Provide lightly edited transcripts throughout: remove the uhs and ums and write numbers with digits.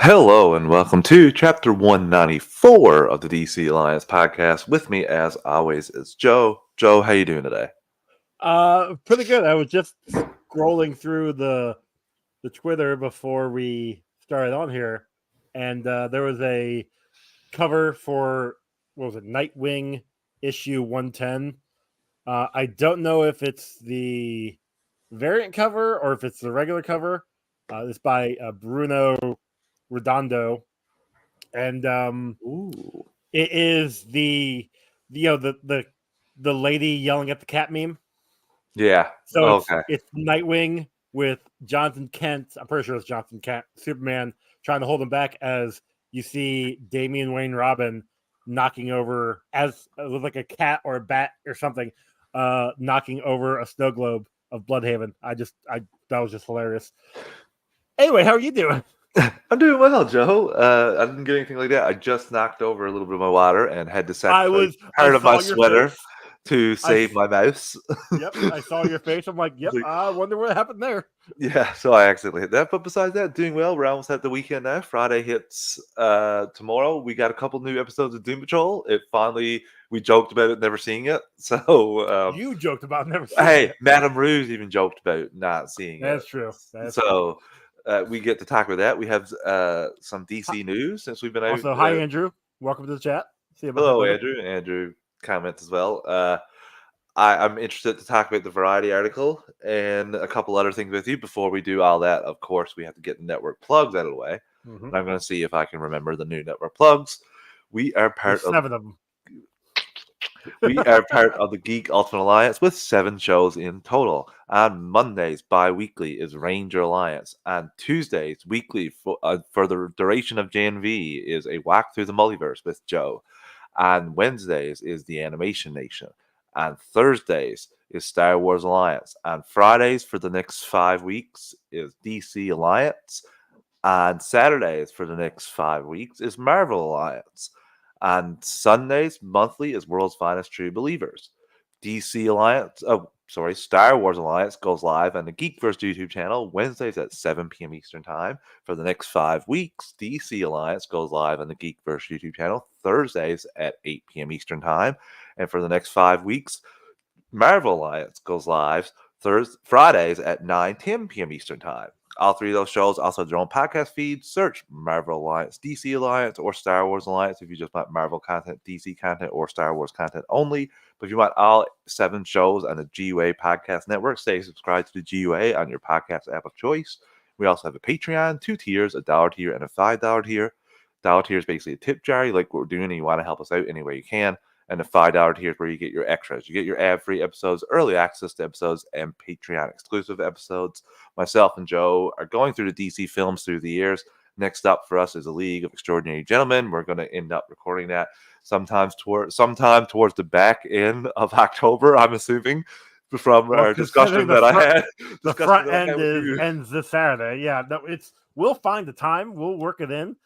Hello and welcome to chapter 194 of the DC Alliance podcast. With me, as always, is Joe. Joe, how you doing today? Pretty good. I was just scrolling through the Twitter before we started on here, and there was a cover for what was it, Nightwing issue 110. I don't know if it's the variant cover or if it's the regular cover. It's by Bruno Redondo, and Ooh. it is the lady yelling at the cat meme. Yeah. So Okay. it's Nightwing with Jonathan Kent. I'm pretty sure it's Jonathan Kent, Superman, trying to hold him back as you see Damian Wayne Robin knocking over as with like a cat or a bat or something, knocking over a snow globe of Bloodhaven. I that was just hilarious. Anyway, how are you doing? I'm doing well, Joe. I didn't get anything like that. I just knocked over a little bit of my water and had to sacrifice I part of my saw your sweater face. to save my mouse. Yep, I saw your face. I'm like, yep. I wonder what happened there. Yeah, so I accidentally hit that. But besides that, doing well. We're almost at the weekend now. Friday hits tomorrow. We got a couple new episodes of Doom Patrol. We joked about it, never seeing it. So You joked about never seeing hey, it. Madame Rouge even joked about not seeing it. That's true. So we get to talk about that. We have some DC news since we've been out. Also, hi Andrew. Welcome to the chat. See you about Hello, that, Andrew. Andrew comments as well. I'm interested to talk about the Variety article and a couple other things with you. Before we do all that, of course, we have to get the network plugs out of the way. Mm-hmm. And I'm going to see if I can remember the new network plugs. We are part There's 7 of them. We are part of the Geek Ultimate Alliance with 7 shows in total. On Mondays, bi-weekly, is Ranger Alliance. On Tuesdays, weekly, for the duration of JNV, is a walk through the multiverse with Joe. On Wednesdays is the Animation Nation. On Thursdays is Star Wars Alliance. On Fridays for the next 5 weeks is DC Alliance. On Saturdays for the next 5 weeks is Marvel Alliance. On Sundays, monthly, is World's Finest True Believers. Star Wars Alliance goes live on the Geekverse YouTube channel Wednesdays at 7 p.m. Eastern Time. For the next 5 weeks, DC Alliance goes live on the Geekverse YouTube channel Thursdays at 8 p.m. Eastern Time. And for the next 5 weeks, Marvel Alliance goes live Fridays at 9:10 p.m. Eastern Time. All 3 of those shows also have their own podcast feed. Search Marvel Alliance, DC Alliance, or Star Wars Alliance if you just want Marvel content, DC content, or Star Wars content only. But if you want all 7 shows on the GUA Podcast Network, stay subscribed to the GUA on your podcast app of choice. We also have a Patreon, 2 tiers, a $1 tier and a $5 tier. $1 tier is basically a tip jar. You like what we're doing and you want to help us out any way you can. And the $5 tier is where you get your extras. You get your ad-free episodes, early access to episodes, and Patreon exclusive episodes. Myself and Joe are going through the DC films through the years. Next up for us is A League of Extraordinary Gentlemen. We're going to end up recording that sometime towards the back end of October, I'm assuming, from our discussion that I had. The front end ends this Saturday. Yeah, no, we'll find the time. We'll work it in.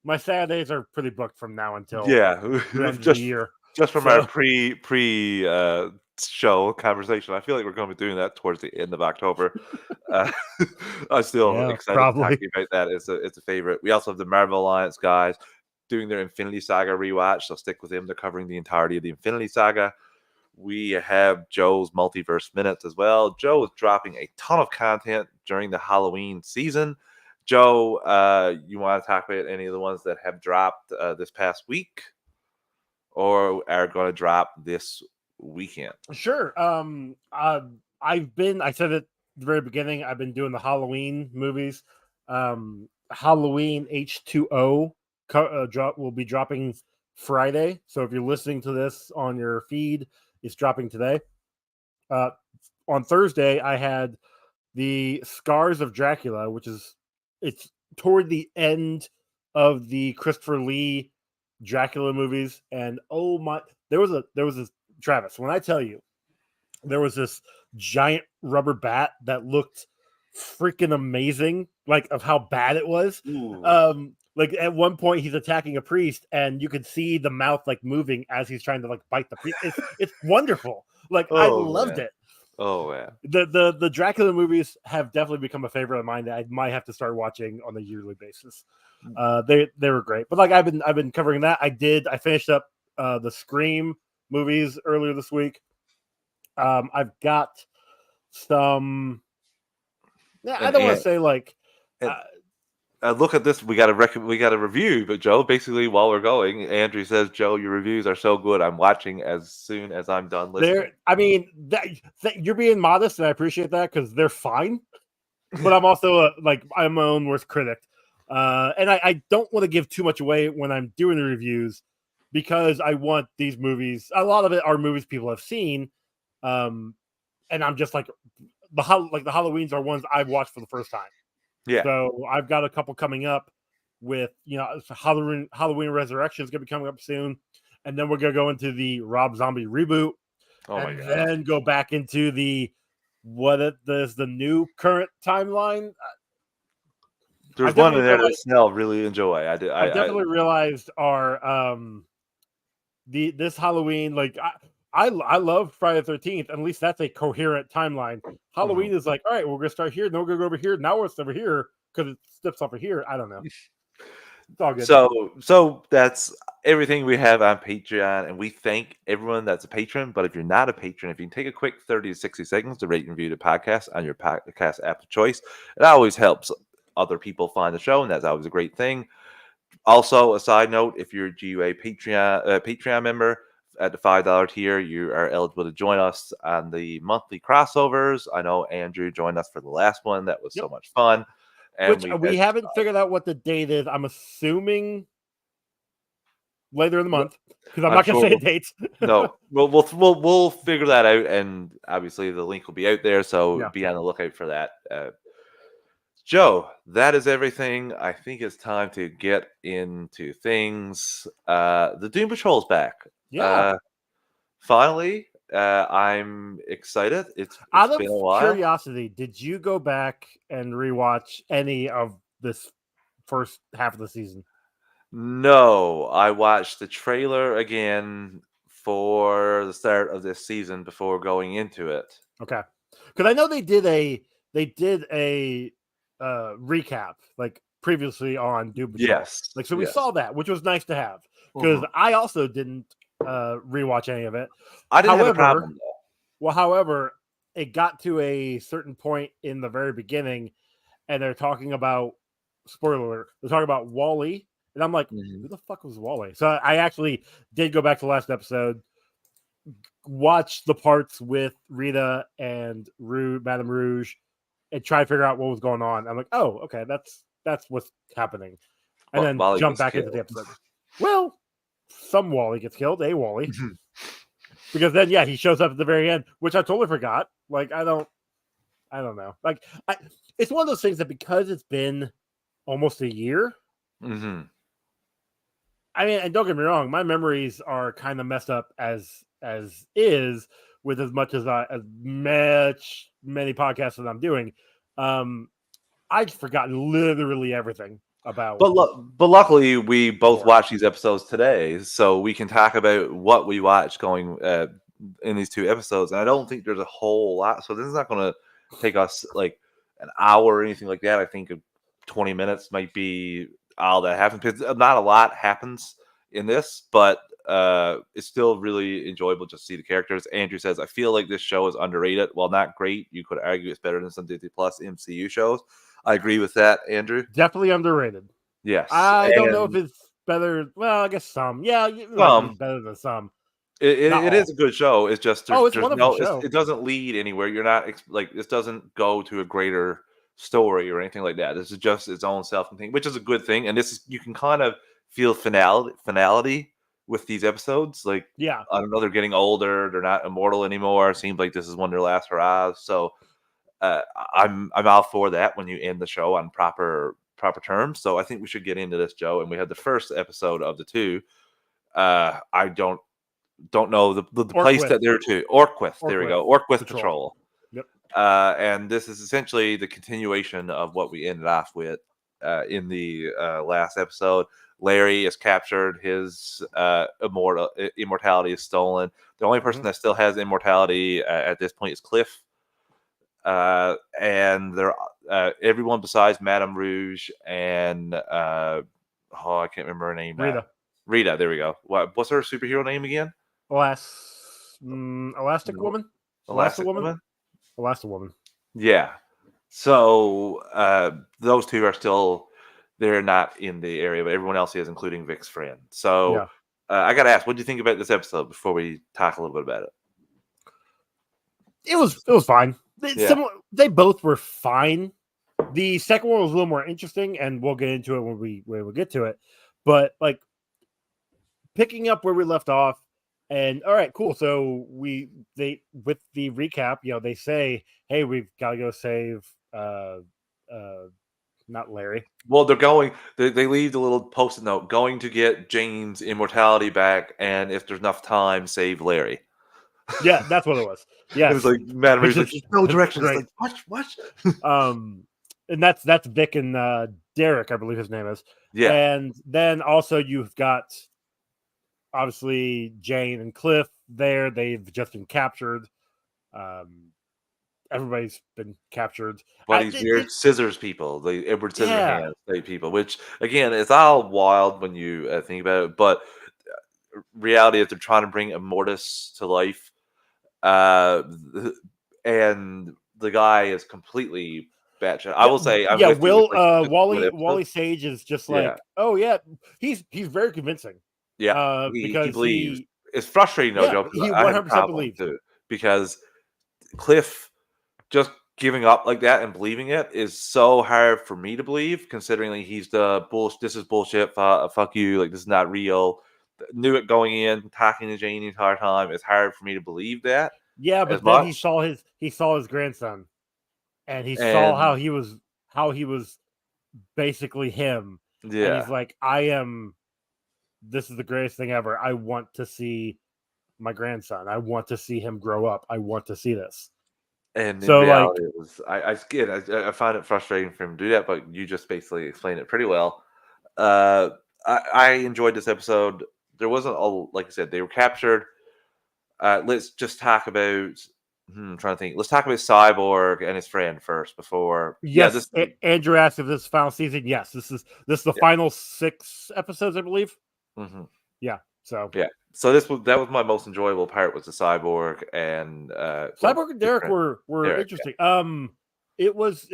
My Saturdays are pretty booked from now until the end of the year. Just from our pre show conversation, I feel like we're going to be doing that towards the end of October. I'm still excited to talk about that. It's a favorite. We also have the Marvel Alliance guys doing their Infinity Saga rewatch, so stick with them. They're covering the entirety of the Infinity Saga. We have Joe's Multiverse Minutes as well. Joe is dropping a ton of content during the Halloween season. Joe, you want to talk about any of the ones that have dropped this past week or are going to drop this weekend? Sure. I said it at the very beginning, I've been doing the Halloween movies. Halloween H2O will be dropping Friday. So if you're listening to this on your feed, it's dropping today. On Thursday, I had the Scars of Dracula, it's toward the end of the Christopher Lee Dracula movies, and oh my, there was this Travis. When I tell you, there was this giant rubber bat that looked freaking amazing, like of how bad it was. Like at one point he's attacking a priest, and you could see the mouth like moving as he's trying to like bite the priest. It's wonderful. Like I loved it. Oh yeah. The Dracula movies have definitely become a favorite of mine that I might have to start watching on a yearly basis. They were great, but like I've been covering that. I finished up the Scream movies earlier this week. I've got some. Yeah, I And don't want to say like. and look at this. We got a review, but Joe, basically, while we're going, Andrew says, "Joe, your reviews are so good. I'm watching as soon as I'm done listening." I mean, that you're being modest, and I appreciate that because they're fine. But I'm also I'm my own worst critic, and I don't want to give too much away when I'm doing the reviews because I want these movies. A lot of it are movies people have seen, and I'm just like the Halloweens are ones I've watched for the first time. Yeah. So I've got a couple coming up with Halloween Resurrection is going to be coming up soon, and then we're going to go into the Rob Zombie reboot, Oh my and god. then go back into the the new current timeline. There's one in there that Snell really enjoy. I definitely realized our this Halloween I love Friday the 13th. At least that's a coherent timeline. Halloween is like, all right, we're gonna start here, then we're gonna go over here. Now it's over here because it steps over here. I don't know. It's all good. So that's everything we have on Patreon, and we thank everyone that's a patron. But if you're not a patron, if you can take a quick 30 to 60 seconds to rate and review the podcast on your podcast app of choice, it always helps other people find the show, and that's always a great thing. Also, a side note: if you're a GUA Patreon member at the $5 tier, you are eligible to join us on the monthly crossovers. I know Andrew joined us for the last one; that was so much fun. And Which we haven't figured out what the date is. I'm assuming later in the month because I'm not going to say a date. No, we'll figure that out, and obviously the link will be out there, so be on the lookout for that. Joe, that is everything. I think it's time to get into things. The Doom Patrol's back. Yeah. Finally, I'm excited. It's out been a of while. Curiosity, did you go back and rewatch any of this first half of the season? No, I watched the trailer again for the start of this season before going into it. Okay, because I know they did a recap like previously on Doom Patrol. Yes, so we saw that, which was nice to have because I also didn't rewatch any of it. I didn't have a problem though. Well, however, it got to a certain point in the very beginning, and they're talking about spoiler alert. They're talking about Wally, and I'm like, who the fuck was Wally? So I actually did go back to the last episode, watch the parts with Rita and Madame Rouge, and try to figure out what was going on. I'm like, oh, okay, that's what's happening, and then Wally jump back into the episode. Well, some Wally gets killed, a Wally. Because then, he shows up at the very end, which I totally forgot. Like, I don't know. Like, it's one of those things that because it's been almost a year. I mean, and don't get me wrong, my memories are kind of messed up as is with as many podcasts that I'm doing. I've forgotten literally everything about. But luckily, we both watched these episodes today, so we can talk about what we watched going in these two episodes. And I don't think there's a whole lot, so this is not going to take us like an hour or anything like that. I think 20 minutes might be all that happens. Because not a lot happens in this, but it's still really enjoyable just to see the characters. Andrew says, I feel like this show is underrated. While not great, you could argue it's better than some Disney Plus MCU shows. I agree with that, Andrew. Definitely underrated. Yes. I don't know if it's better. Well, I guess some. Yeah, some better than some. It is a good show. It's just it's a wonderful show. It doesn't lead anywhere. You're not like this doesn't go to a greater story or anything like that. This is just its own self-contained, which is a good thing. And this is you can kind of feel finality with these episodes. Like I don't know, they're getting older. They're not immortal anymore. It seems like this is one of their last hurrahs. So I'm all for that when you end the show on proper terms. So I think we should get into this, Joe. And we had the first episode of the two. I don't know the place that they're to. Orquith. There we go. Orquith Patrol. Yep. And this is essentially the continuation of what we ended off with in the last episode. Larry is captured. His immortality is stolen. The only person that still has immortality at this point is Cliff. And they're everyone besides Madame Rouge and I can't remember her name now. Rita, there we go. What's her superhero name again? Elastic Woman. Elastic Woman. Elastic Woman. Yeah. So those two are still, they're not in the area, but everyone else is, including Vic's friend. So I got to ask, what do you think about this episode before we talk a little bit about it? It was fine. They both were fine. The second one was a little more interesting, and we'll get into it when we get to it. But like picking up where we left off, and all right, cool. So with the recap, they say, "Hey, we've got to go save not Larry." Well, they're going. They leave the little post-it note, going to get Jane's immortality back, and if there's enough time, save Larry. Yeah, that's what it was. Yeah, it was like Madame Rouge's like, "There's no directions." Like, what? And that's Vic and Derek, I believe his name is. Yeah, and then also you've got obviously Jane and Cliff there. They've just been captured. Everybody's been captured. But these weird scissors people, the Edward Scissorhands type people, which again, it's all wild when you think about it. But reality is they're trying to bring Immortus to life. And the guy is completely batshit. I will say, Wally Sage is just like, oh yeah, he's very convincing. Yeah, because he believes. It's frustrating, no joke. He 100% believes too, because Cliff just giving up like that and believing it is so hard for me to believe, considering like he's the bullshit. This is bullshit. Fuck you. Like, this is not real. Knew it going in, talking to Jane the entire time. It's hard for me to believe that. Yeah, but then he saw his grandson, and he saw how he was basically him. Yeah, and he's like, this is the greatest thing ever. I want to see my grandson. I want to see him grow up. I want to see this. And so, in reality, it was I find it frustrating for him to do that, but you just basically explained it pretty well. I enjoyed this episode. There wasn't like I said, they were captured. Let's just talk about. I'm trying to think. Let's talk about Cyborg and his friend first before. Yes, Andrew asked if this is the final season. Yes, this is the final 6 episodes, I believe. Mm-hmm. Yeah. So So that was my most enjoyable part, was the Cyborg and Cyborg and Derek were interesting. Yeah. It was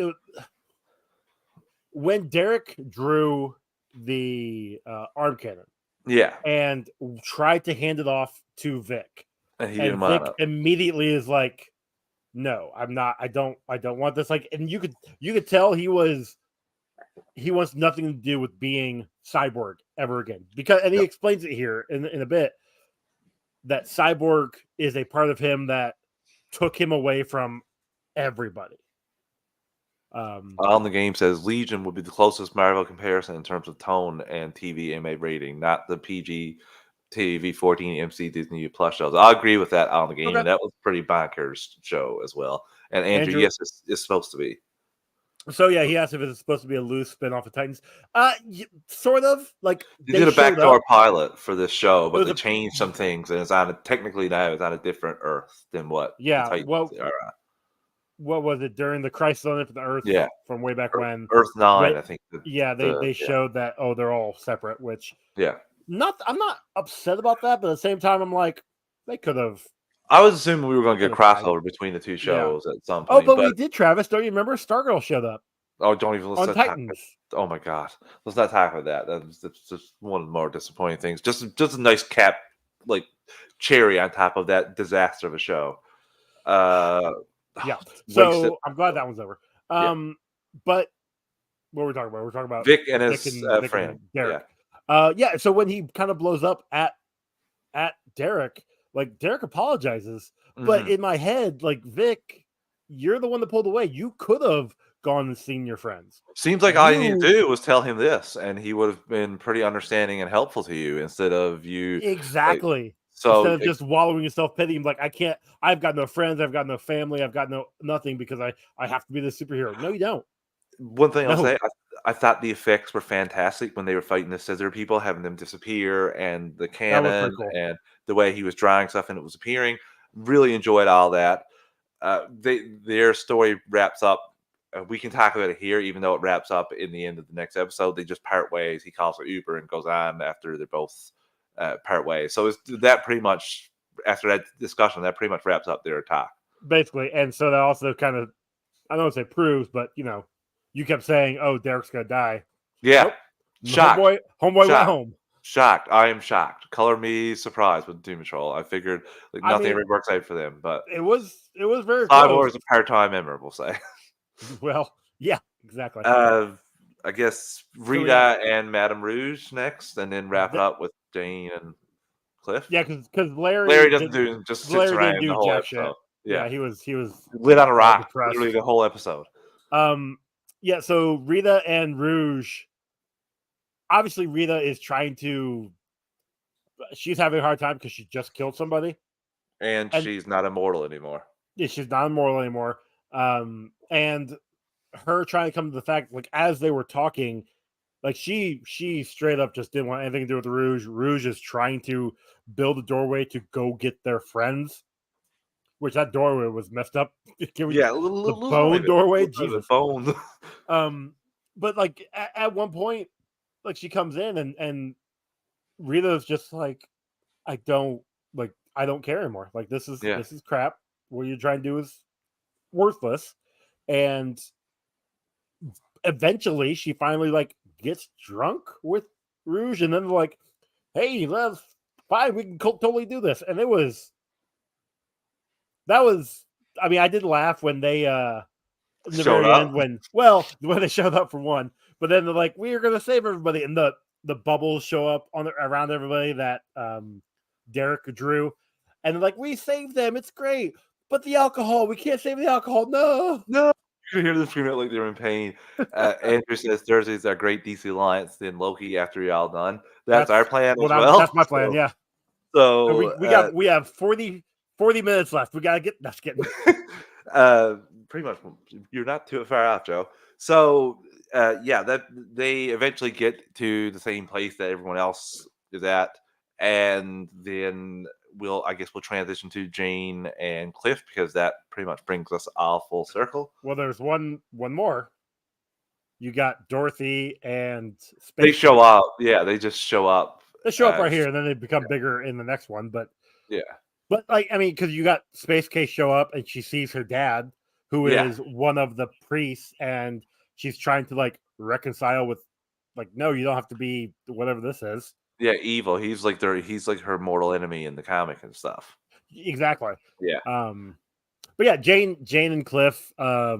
when Derek drew the arm cannon. Yeah. And tried to hand it off to Vic. And Vic immediately is like, "No, I'm not. I don't want this." Like, and you could tell he wants nothing to do with being Cyborg ever again, because he explains it here in a bit that Cyborg is a part of him that took him away from everybody. On the game says Legion would be the closest Marvel comparison in terms of tone and TV MA rating, not the PG TV 14 MC Disney Plus shows. I agree with that on the game, and that was pretty bonkers show as well. And Andrew, yes, it's supposed to be. So yeah, he asked if it's supposed to be a loose spin-off of Titans. Sort of. Like, they did a backdoor pilot for this show, but they changed some things, and it's technically now it's on a different Earth than what the Titans are on. What was it during the Crisis on Infinite Earth? Yeah, from way back when. Earth 9, I think. They showed that they're all separate, which I'm not upset about that, but at the same time, I'm like, they could have. I was assuming we were going to get crossover between the two shows at some point. Oh, but we did, Travis. Don't you remember? Stargirl showed up. Oh, don't even listen on Titans. Oh my God, let's not talk about that. That's just one of the more disappointing things. Just a nice cap, like cherry on top of that disaster of a show. So I'm glad that one's over. But what were we talking about? We're talking about Vic and his friend, Derek. So when he kind of blows up at Derek, like, Derek apologizes, but in my head, like, Vic, you're the one that pulled away. You could have gone and seen your friends. Seems like all you need to do was tell him this, and he would have been pretty understanding and helpful to you, instead of you. Exactly. Like, so instead of just wallowing in self-pity, like, I can't, I've got no friends, I've got no family, I've got nothing because I have to be the superhero. No, you don't. One thing I'll say, I thought the effects were fantastic when they were fighting the scissor people, having them disappear, and the That was cannon, pretty cool. and the way he was drawing stuff and it was appearing. Really enjoyed all that. Their story wraps up. We can talk about it here, even though it wraps up in the end of the next episode. They just part ways. He calls her Uber and goes on after they're both part ways. So that pretty much, after that discussion, that pretty much wraps up their talk. Basically, and so that also kind of, I don't want to say proves, but you kept saying, "Oh, Derek's gonna die." Yeah, Nope. shocked. Homeboy went Shocked. home. Shocked. I am shocked. Color me surprised with Doom Patrol. I figured like I nothing mean, ever works out for them, but it was very Star close. Wars a part-time member, we'll say. Well, yeah, exactly. I guess Rita and Madame Rouge next, and then wrap it up with Jane and Cliff. Yeah, because Larry doesn't do, just sits Larry around didn't do the whole jack episode. shit. Yeah. Yeah, he was Lit on a all rock depressed. literally the whole episode. Yeah, so Rita and Rouge, obviously Rita is trying to, she's having a hard time because she just killed somebody. And she's not immortal anymore. Yeah, she's not immortal anymore. And her trying to come to the fact, like, as they were talking, like, she straight up just didn't want anything to do with the Rouge. Rouge is trying to build a doorway to go get their friends, which that doorway was messed up. The bone doorway, Jesus. The bone. But like at one point, like, she comes in and Rita's just like, I don't care anymore. Like, this is crap. What you're trying to do is worthless. And eventually she finally like gets drunk with Rouge, and then they're like, hey, that's fine, we can totally do this. And that was, I mean, I did laugh when they in the showed very up. end, when they showed up for one, but then they're like, we're gonna save everybody, and the bubbles show up around everybody that Derek drew, and they're like, we saved them, it's great, but the alcohol, we can't save the alcohol. No. You hear them scream out like they're in pain. Andrew says Thursday's our great DC Alliance, then Loki after you're all done. That's our plan as well. That's my plan, yeah. So we have 40 minutes left. We gotta get that's getting pretty much you're not too far off, Joe. So that they eventually get to the same place that everyone else is at, and then we'll transition to Jane and Cliff, because that pretty much brings us all full circle. Well, there's one more. You got Dorothy and Space. They show up. Yeah, they just show up. They show up right here, and then they become bigger in the next one. But yeah, but like, I mean, because you got Space Case show up, and she sees her dad, who is one of the priests, and she's trying to like reconcile with, like, no, you don't have to be whatever this is. Yeah, evil. He's like her mortal enemy in the comic and stuff. Exactly. Yeah. But yeah, Jane and Cliff are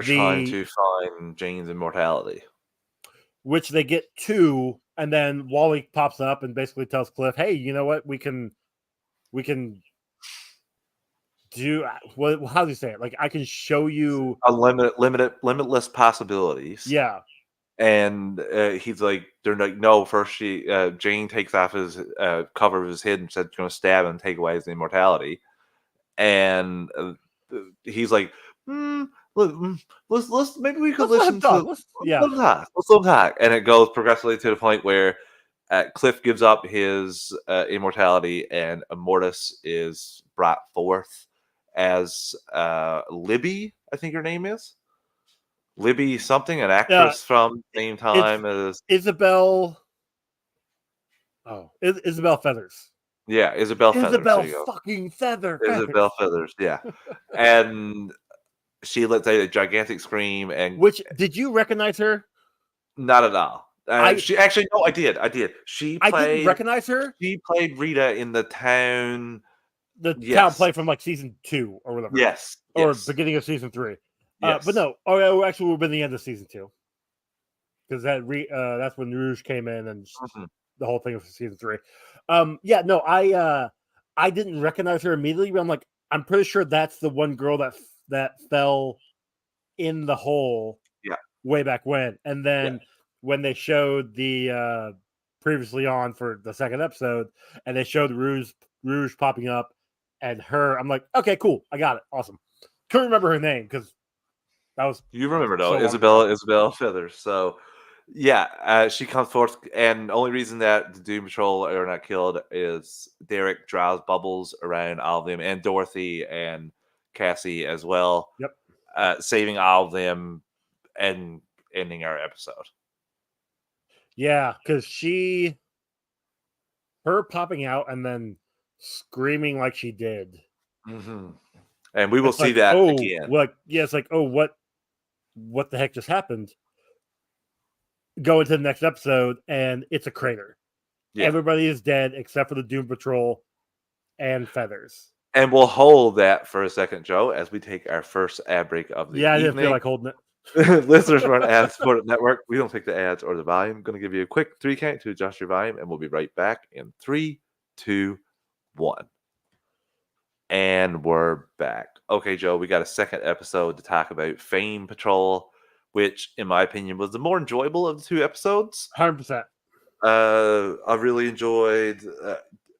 trying to find Jane's immortality, which they get to, and then Wally pops up and basically tells Cliff, "Hey, you know what? We can do what? How do you say it? Like, I can show you limitless possibilities." Yeah. And he's like, they're like, no. First, Jane takes off his cover of his head and said, "Going to stab him and take away his immortality." And he's like, let's maybe we could listen to let's talk. And it goes progressively to the point where Cliff gives up his immortality, and Immortus is brought forth as Libby, I think her name is. Libby something, an actress from the same time as Isabel. Oh, Isabel Feathers. Yeah, Isabel Feathers. Isabel fucking Feathers. Isabel Feathers, yeah. And she lets out a gigantic scream. And which, did you recognize her? Not at all. She actually, no, I did. I didn't recognize her. She played Rita in the town. Town play from like season 2 or whatever. Yes. Or beginning of season 3. Yes. But no, actually, we've been the end of season 2, because that's when Rouge came in, and the whole thing was season 3. Yeah, no, I didn't recognize her immediately, but I'm like, I'm pretty sure that's the one girl that fell in the hole. Yeah. Way back when, and then when they showed the previously on for the second episode, and they showed Rouge popping up, and her, I'm like, okay, cool, I got it, awesome. Couldn't remember her name because That was You remember though, so long ago. Isabella Feathers. So yeah, she comes forth, and the only reason that the Doom Patrol are not killed is Derek draws bubbles around all of them, and Dorothy and Cassie as well, Yep. saving all of them and ending our episode. Yeah, because her popping out and then screaming like she did. Hmm. And we will It's see like, that oh, again. what? Yeah, it's like, oh, what the heck just happened? Go into the next episode, and it's a crater. Yeah. Everybody is dead except for the Doom Patrol and Feathers. And we'll hold that for a second, Joe, as we take our first ad break of the Yeah, I didn't feel evening. like holding it. Listeners run ad supported network. We don't take the ads or the volume. I'm going to give you a quick 3 count to adjust your volume, and we'll be right back in 3, 2, 1. And we're back. Okay, Joe, we got a second episode to talk about Fame Patrol, which, in my opinion, was the more enjoyable of the 2 episodes. 100%. I really enjoyed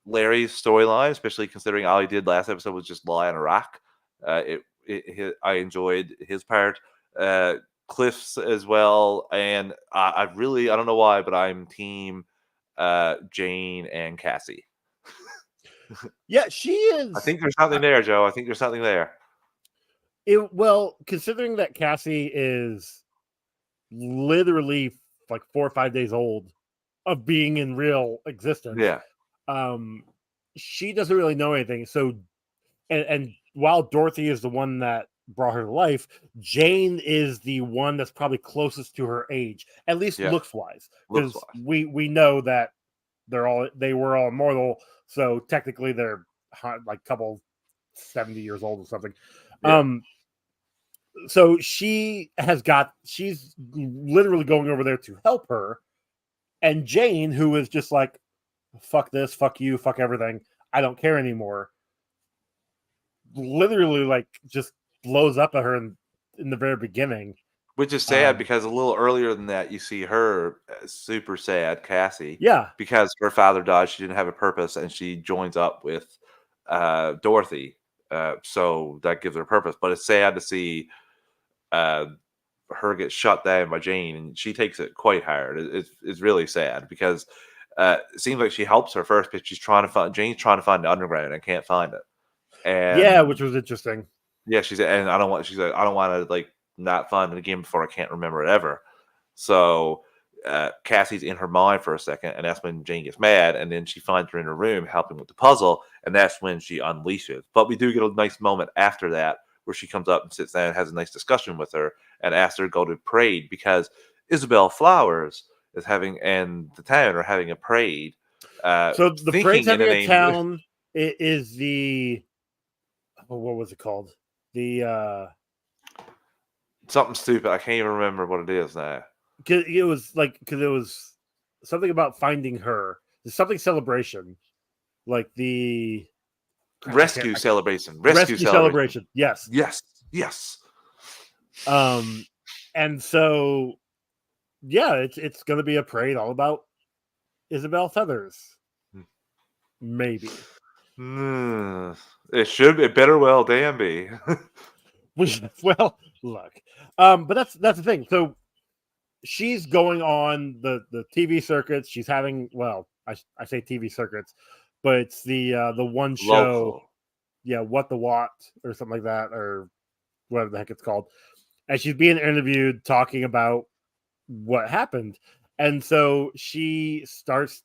Larry's storyline, especially considering all he did last episode was just lie on a rock. I enjoyed his part. Cliff's as well, and I don't know why, but I'm team Jane and Cassie. Yeah, she I is. think there's something there, Joe. I think there's something there. Well, considering that Cassie is literally like 4 or 5 days old of being in real existence, Yeah, she doesn't really know anything. So, and while Dorothy is the one that brought her to life, Jane is the one that's probably closest to her age, at least yeah. looks wise, Looks because wise. we know that they were all immortal, so technically they're like a couple 70 years old or something. Yeah. So she's literally going over there to help her, and Jane, who is just like, fuck this, fuck you, fuck everything, I don't care anymore, literally like just blows up at her in the very beginning. Which is sad because a little earlier than that, you see her super sad, Cassie, Yeah, because her father died. She didn't have a purpose, and she joins up with Dorothy. So that gives her a purpose. But it's sad to see uh, her get shut down by Jane, and she takes it quite hard. It's really sad because it seems like she helps her first, but Jane's trying to find the underground and can't find it. yeah, And which was interesting. yeah, she's and I don't want. She's like, I don't want to like not find it again before I can't remember it ever. So Cassie's in her mind for a second, and that's when Jane gets mad, and then she finds her in her room helping with the puzzle, and that's when she unleashes. But we do get a nice moment after that where she comes up and sits down and has a nice discussion with her and asks her to go to parade because Isabel Flowers is having and the town are having a parade. So the parade's Thinking in having the a name town. It is what was it called? The something stupid. I can't even remember what it is now. because it was something about finding her. There's something celebration, like the Rescue celebration. rescue celebration. Yes. Yes. Yes. And so yeah, it's going to be a parade all about Isabel Feathers. Maybe. It should. It better well damn be. Well, look. But that's the thing. So she's going on the TV circuits. She's having, well, I say TV circuits, but it's the one show, Local. yeah, What the What or something like that, or whatever the heck it's called. And she's being interviewed talking about what happened. And so she starts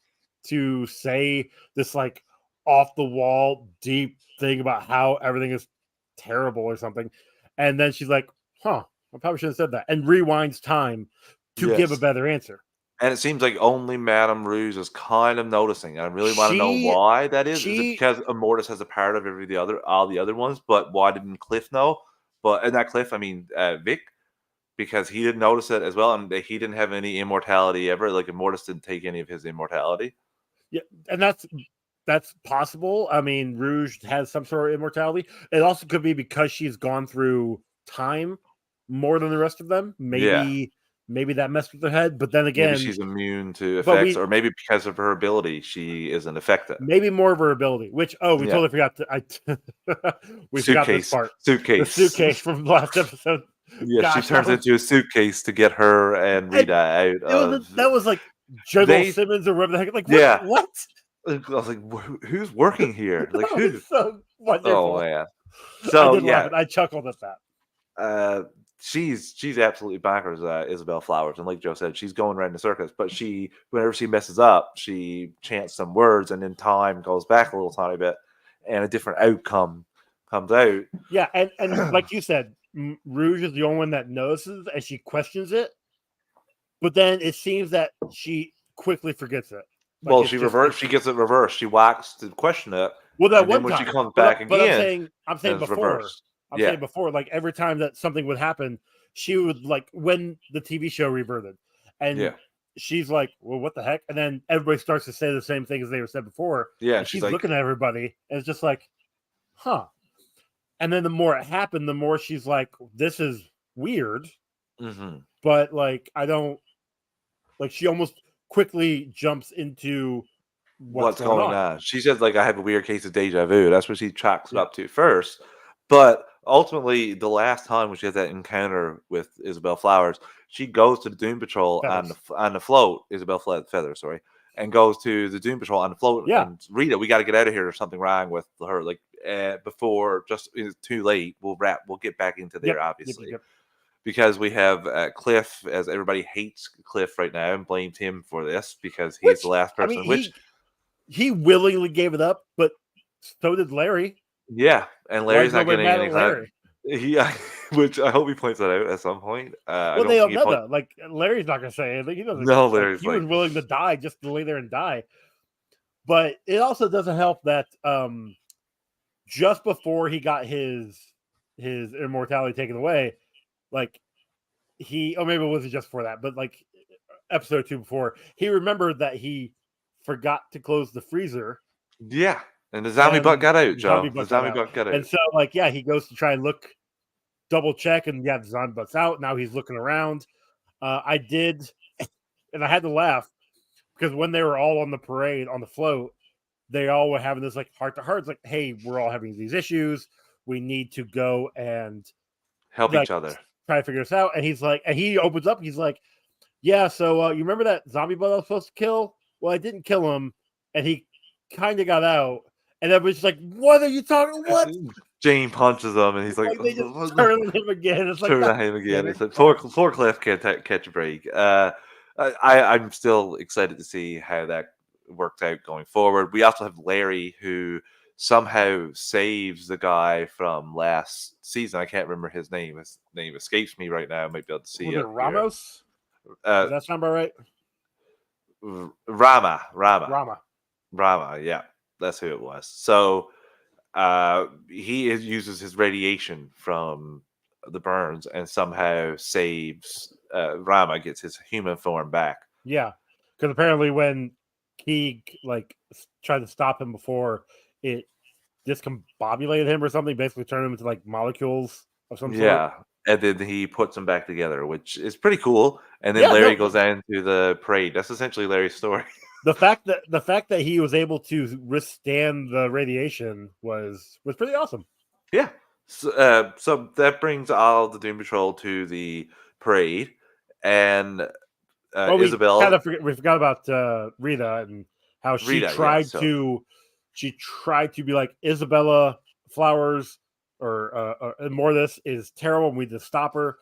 to say this like off the wall deep thing about how everything is terrible or something. And then she's like, huh, I probably shouldn't have said that. And rewinds time to give a Yes. better answer. And it seems like only Madame Rouge is kind of noticing. I really want to know She why that is. Is it she because Immortus has a part of all the other ones? But why didn't Cliff know? But and not Cliff, I mean Vic, because he didn't notice it as well, and he didn't have any immortality ever. Like Immortus didn't take any of his immortality. yeah, and that's possible. I mean, Rouge has some sort of immortality. It also could be because she's gone through time more than the rest of them. Maybe that messed with her head. But then Maybe again, she's immune to but effects, or maybe because of her ability, she isn't affected. maybe more of her ability. Which we Yeah. totally forgot. We forgot this part. The Suitcase. suitcase from the last episode. Yeah, she Gosh, turns into a suitcase to get her and and Rita out of. that was like General They, Simmons or whatever the heck. Like what? yeah. What? I was like, Who's working here? Like, That was who? so Oh wonderful. man. I So did laugh yeah, at. I chuckled at that. uh, she's absolutely bonkers, Isabel Flowers, and like Joe said, she's going right in the circus. But she, whenever she messes up, she chants some words, and then time goes back a little tiny bit, and a different outcome comes out. Yeah, and like you said, Rouge is the only one that notices, and she questions it. But then it seems that she quickly forgets it. Like Well, it's just like she gets it reversed. She walks to question it, well that and then one when she time. comes back But again, I'm then saying it's before. reversed. Yeah, Like every time that something would happen, she would like when the TV show reverted, and yeah, she's like, "Well, what the heck?" And then everybody starts to say the same thing as they were said before, yeah. and She's she's like, looking at everybody, and it's just like, "Huh." And then the more it happened, the more she's like, "This is weird," mm-hmm. but like I don't like. She almost quickly jumps into what's What's going going on. on? She says, like, I have a weird case of deja vu. That's what she chalks it Yeah, up to first. But ultimately, the last time when she has that encounter with Isabel Flowers, she goes to the Doom Patrol on feathers. on the float, Feather, sorry, and goes to the Doom Patrol on the float Yeah, and Rita, we got to get out of here. There's something wrong with her. Like before, just it's too late. We'll get back into yep, there, yep, yep, obviously, yep. because we have Cliff, as everybody hates Cliff right now and blames him for this because he's the Which last I mean, person. Which he willingly gave it up, but so did Larry. Yeah, and Why is Larry's not nobody getting mad at any kind of Larry? yeah, which I hope he points that out at some point. I Well, don't they think don't he know point. though. Like Larry's not gonna say anything. He doesn't No, like Larry's he was like, willing to die just to lay there and die. But it also doesn't help that just before he got his immortality taken away, like he or maybe it wasn't just for that, but like episode 2 before, he remembered that he forgot to close the freezer yeah, and the zombie butt and got out, the zombie Joe. The butt got zombie out. butt got out. And so like yeah, he goes to try and look double check and yeah, the zombie butt's out. Now he's looking around. I did and I had to laugh because when they were all on the parade on the float, they all were having this like heart to heart. It's like, hey, we're all having these issues. We need to go and Help like each other. try to figure this out. And he's like, and he opens up. He's like, yeah. So you remember that zombie butt I was supposed to kill? Well, I didn't kill him, and he kind of got out. And everybody's like, what are you talking? What? Jane punches him, and he's like, Like they just turn on him again. It's like, turn God on him damn again. it. It's like poor Cliff can't catch a break. I'm still excited to see how that works out going forward. We also have Larry, who somehow saves the guy from last season. I can't remember his name. His name escapes me right now. I might be able to see Was it it here. Ramos? Uh, Does that sound about right? Rama. Rama. Yeah, that's who it was. So uses his radiation from the burns and somehow saves Rama, gets his human form back. Yeah, because apparently when he like tried to stop him before it discombobulated him or something, basically turned him into like molecules of some sort. Yeah. And then he puts them back together, which is pretty cool. And then Yeah, Larry no, goes down to the parade. That's essentially Larry's story. the fact that he was able to withstand the radiation was pretty awesome. Yeah. So that brings all the Doom Patrol to the parade. And Well, Isabel, we forgot about Rita and how Rita, yeah. So, she tried to be like Isabella Flowers or more of this is terrible. We need to stop her.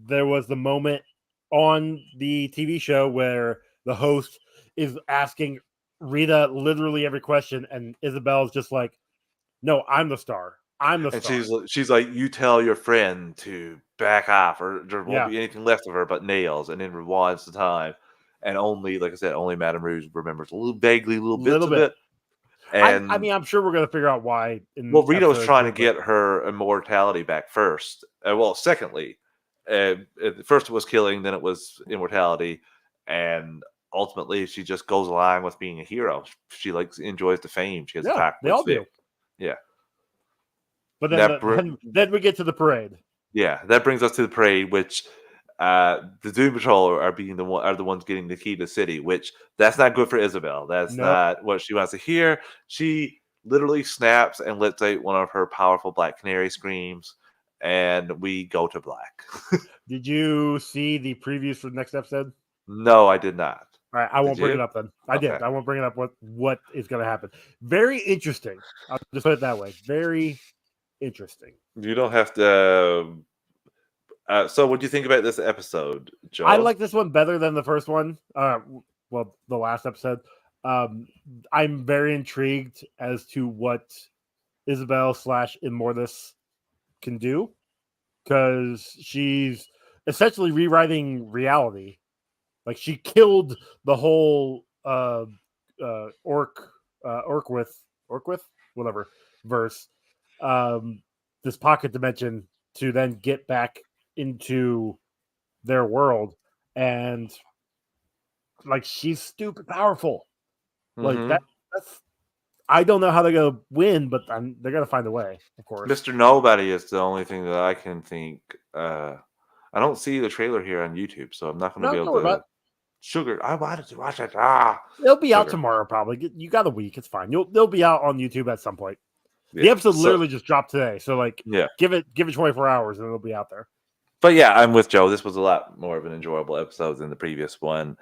There was the moment on the TV show where the host is asking Rita literally every question, and Isabel's just like, "No, I'm the star. I'm the and star." she's like, you tell your friend to back off, or there won't Yeah, be anything left of her but nails. And then rewinds the time, and only, like I said, only Madame Rouge remembers a little vaguely, little bits little of bit. it. And I'm sure we're gonna figure out why in well, Rita was episode trying to 2, but get her immortality back first. Well, secondly, first it was killing, then it was immortality, and ultimately she just goes along with being a hero. She like enjoys the fame. She has yeah, attacked they with all Vic. do. Yeah, But then that then we get to the parade. yeah, that brings us to the parade, which the Doom Patrol are the ones getting the key to the city, which that's not good for Isabel. That's Nope. not what she wants to hear. She literally snaps and lets out one of her powerful Black Canary screams, and we go to black. Did you see the previews for the next episode? No, I did not. All right, I won't bring you? it up then. I Okay. did. I won't bring it up. What is going to happen? Very interesting. I'll just put it that way. Very interesting. You don't have to. So, what do you think about this episode, Joe? I like this one better than the first one. Well, the last episode. I'm very intrigued as to what Isabel / Immortus can do, because she's essentially rewriting reality. Like, she killed the whole Orquith, whatever verse, this pocket dimension, to then get back into their world, and like, she's stupid powerful. Like, that's I don't know how they're gonna win, but they're gonna find a way, of course. Mr. Nobody is the only thing that I can think. I don't see the trailer here on YouTube, so I'm not going to be able to. Sugar, I wanted to watch it. It'll be out tomorrow, probably. You got a week; it's fine. They'll be out on YouTube at some point. The episode literally just dropped today, so give it 24 hours and it'll be out there. But yeah, I'm with Joe. This was a lot more of an enjoyable episode than the previous one.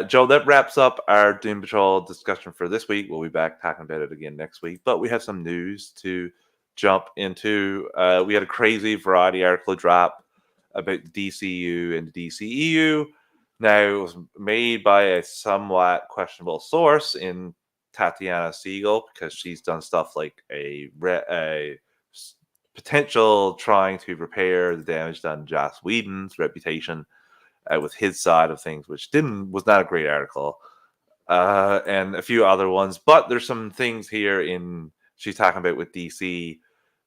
Joe, that wraps up our Doom Patrol discussion for this week. We'll be back talking about it again next week. But we have some news to jump into. We had a crazy Variety article drop about the DCU and the DCEU. Now, it was made by a somewhat questionable source in Tatiana Siegel, because she's done stuff like a potential trying to repair the damage done to Joss Whedon's reputation with his side of things, which was not a great article, and a few other ones. But there's some things here she's talking about with DC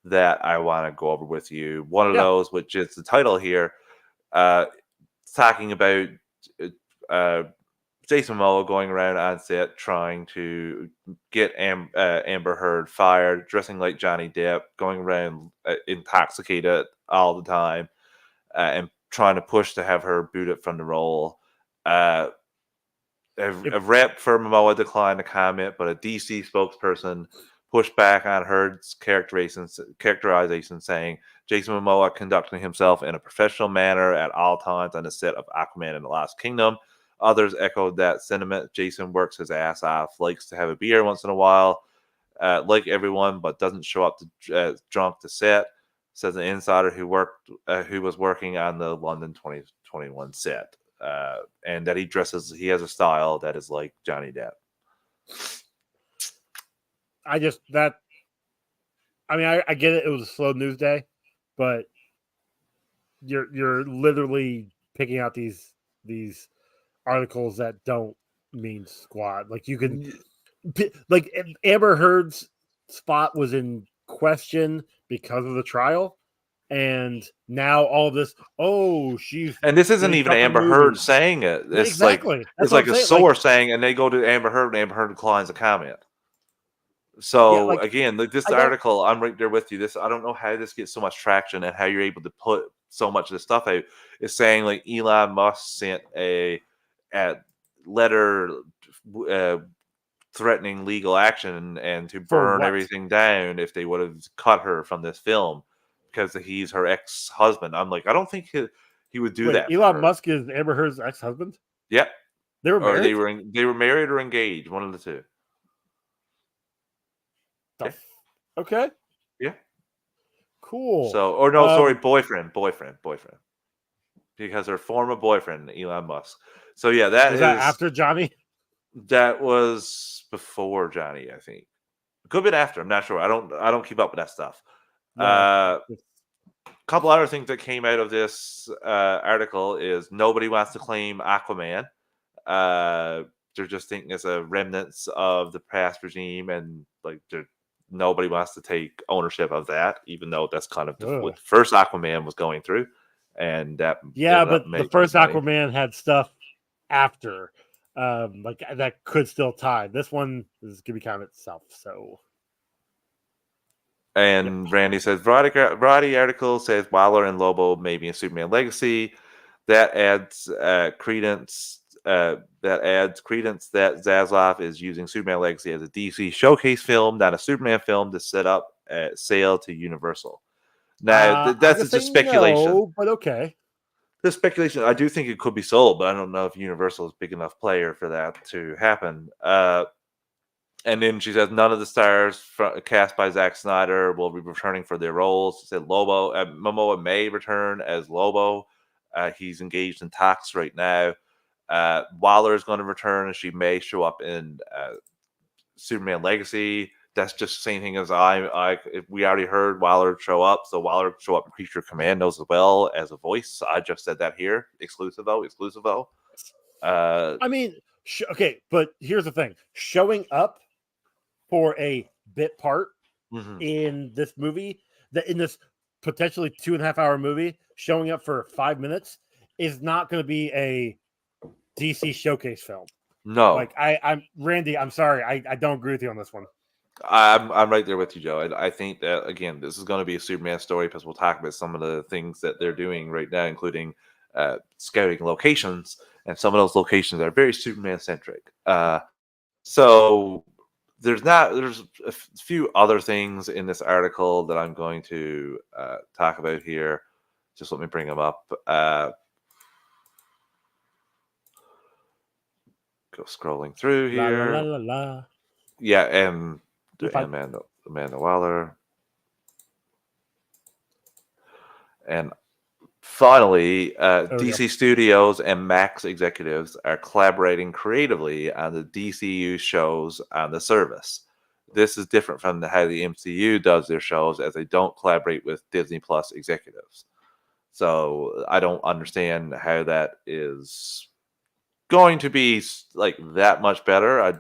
that I want to go over with you. One of those, which is the title here, talking about Jason Momoa going around on set trying to get Amber Heard fired, dressing like Johnny Depp, going around intoxicated all the time, and trying to push to have her booted from the role. A rep for Momoa declined to comment, but a DC spokesperson pushed back on Heard's characterization, saying Jason Momoa conducting himself in a professional manner at all times on the set of Aquaman and the Lost Kingdom. Others echoed that sentiment. Jason works his ass off, likes to have a beer once in a while, like everyone, but doesn't show up drunk to set, says an insider who was working on the London 2021 set, and that he has a style that is like Johnny Depp. I get it. It was a slow news day, but you're literally picking out these articles that don't mean squat. Like, you can, like, Amber Heard's spot was in question because of the trial, and now all this. And this isn't even Amber Heard saying it. It's exactly. It's like a source saying, and they go to Amber Heard, and Amber Heard declines a comment. So again, this article, I'm right there with you. I don't know how this gets so much traction and how you're able to put so much of this stuff out. It's saying like Elon Musk sent a letter threatening legal action and to burn everything down if they would have cut her from this film because he's her ex-husband. I'm like, I don't think he would do that. Elon Musk is Amber Heard's ex-husband? Yep. They were married? They were married or engaged, one of the two. Okay. Yeah. Cool. So, boyfriend. Because her former boyfriend, Elon Musk. So yeah, was that after Johnny? That was before Johnny, I think. Could have been after. I'm not sure. I don't keep up with that stuff. A couple other things that came out of this article is nobody wants to claim Aquaman. They're just thinking it's a remnants of the past regime, and like nobody wants to take ownership of that, even though that's kind of what the first Aquaman was going through. And that but the first Aquaman had stuff after, like that could still tie. This one is gonna be kind of itself. So, and Randy says Variety article says Waller and Lobo may be in Superman Legacy. That adds credence. That Zaslav is using Superman Legacy as a DC showcase film, not a Superman film, to set up a sale to Universal. Now, I'm that's gonna just say speculation. no, but okay. The speculation, I do think it could be sold, but I don't know if Universal is a big enough player for that to happen. And then she says none of the stars cast by Zack Snyder will be returning for their roles. She said Lobo, Momoa may return as Lobo. He's engaged in talks right now. Waller is going to return, and she may show up in Superman Legacy. That's just the same thing as we already heard Waller show up, so Waller show up in Creature Commandos as well as a voice. I just said that here, exclusive though. I mean, okay, but here's the thing: showing up for a bit part Mhm. in this movie, that in this potentially 2.5 hour movie, showing up for 5 minutes is not going to be a DC showcase film. No, Like I'm Randy. I'm sorry, I don't agree with you on this one. I'm right there with you, Joe. I think that again, this is going to be a Superman story because we'll talk about some of the things that they're doing right now, including scouting locations, and some of those locations are very Superman centric. So there's a few other things in this article that I'm going to talk about here. Just let me bring them up. Go scrolling through La la la here. la la. Yeah, and You're fine. Amanda Waller. And finally, There we go. DC Studios and Max executives are collaborating creatively on the DCU shows on the service. This is different from how the MCU does their shows, as they don't collaborate with Disney Plus executives. So I don't understand how that is going to be like that much better. I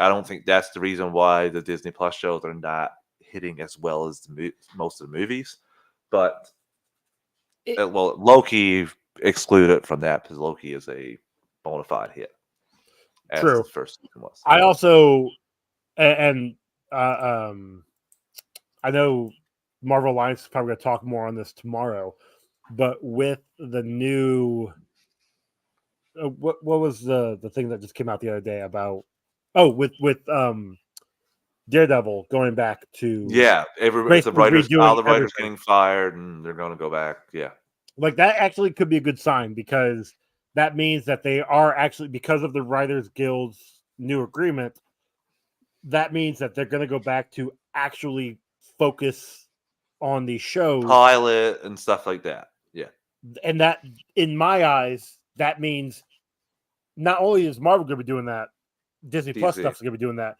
don't think that's the reason why the Disney Plus shows are not hitting as well as most of the movies. But It, well, Loki excluded from that because Loki is a bona fide hit, as the true. first season was. I also and uh, um I know Marvel Alliance is probably going to talk more on this tomorrow, but with the new what was the thing that just came out the other day about with Daredevil going back to Yeah, basically all redoing the writers everything. getting fired, and they're going to go back. Yeah, Like that actually could be a good sign because that means that they are actually, because of the Writers Guild's new agreement, that means that they're going to go back to actually focus on these shows. pilot and stuff like that. Yeah, And that, in my eyes, that means not only is Marvel going to be doing that, Disney Plus DC stuff is going to be doing that,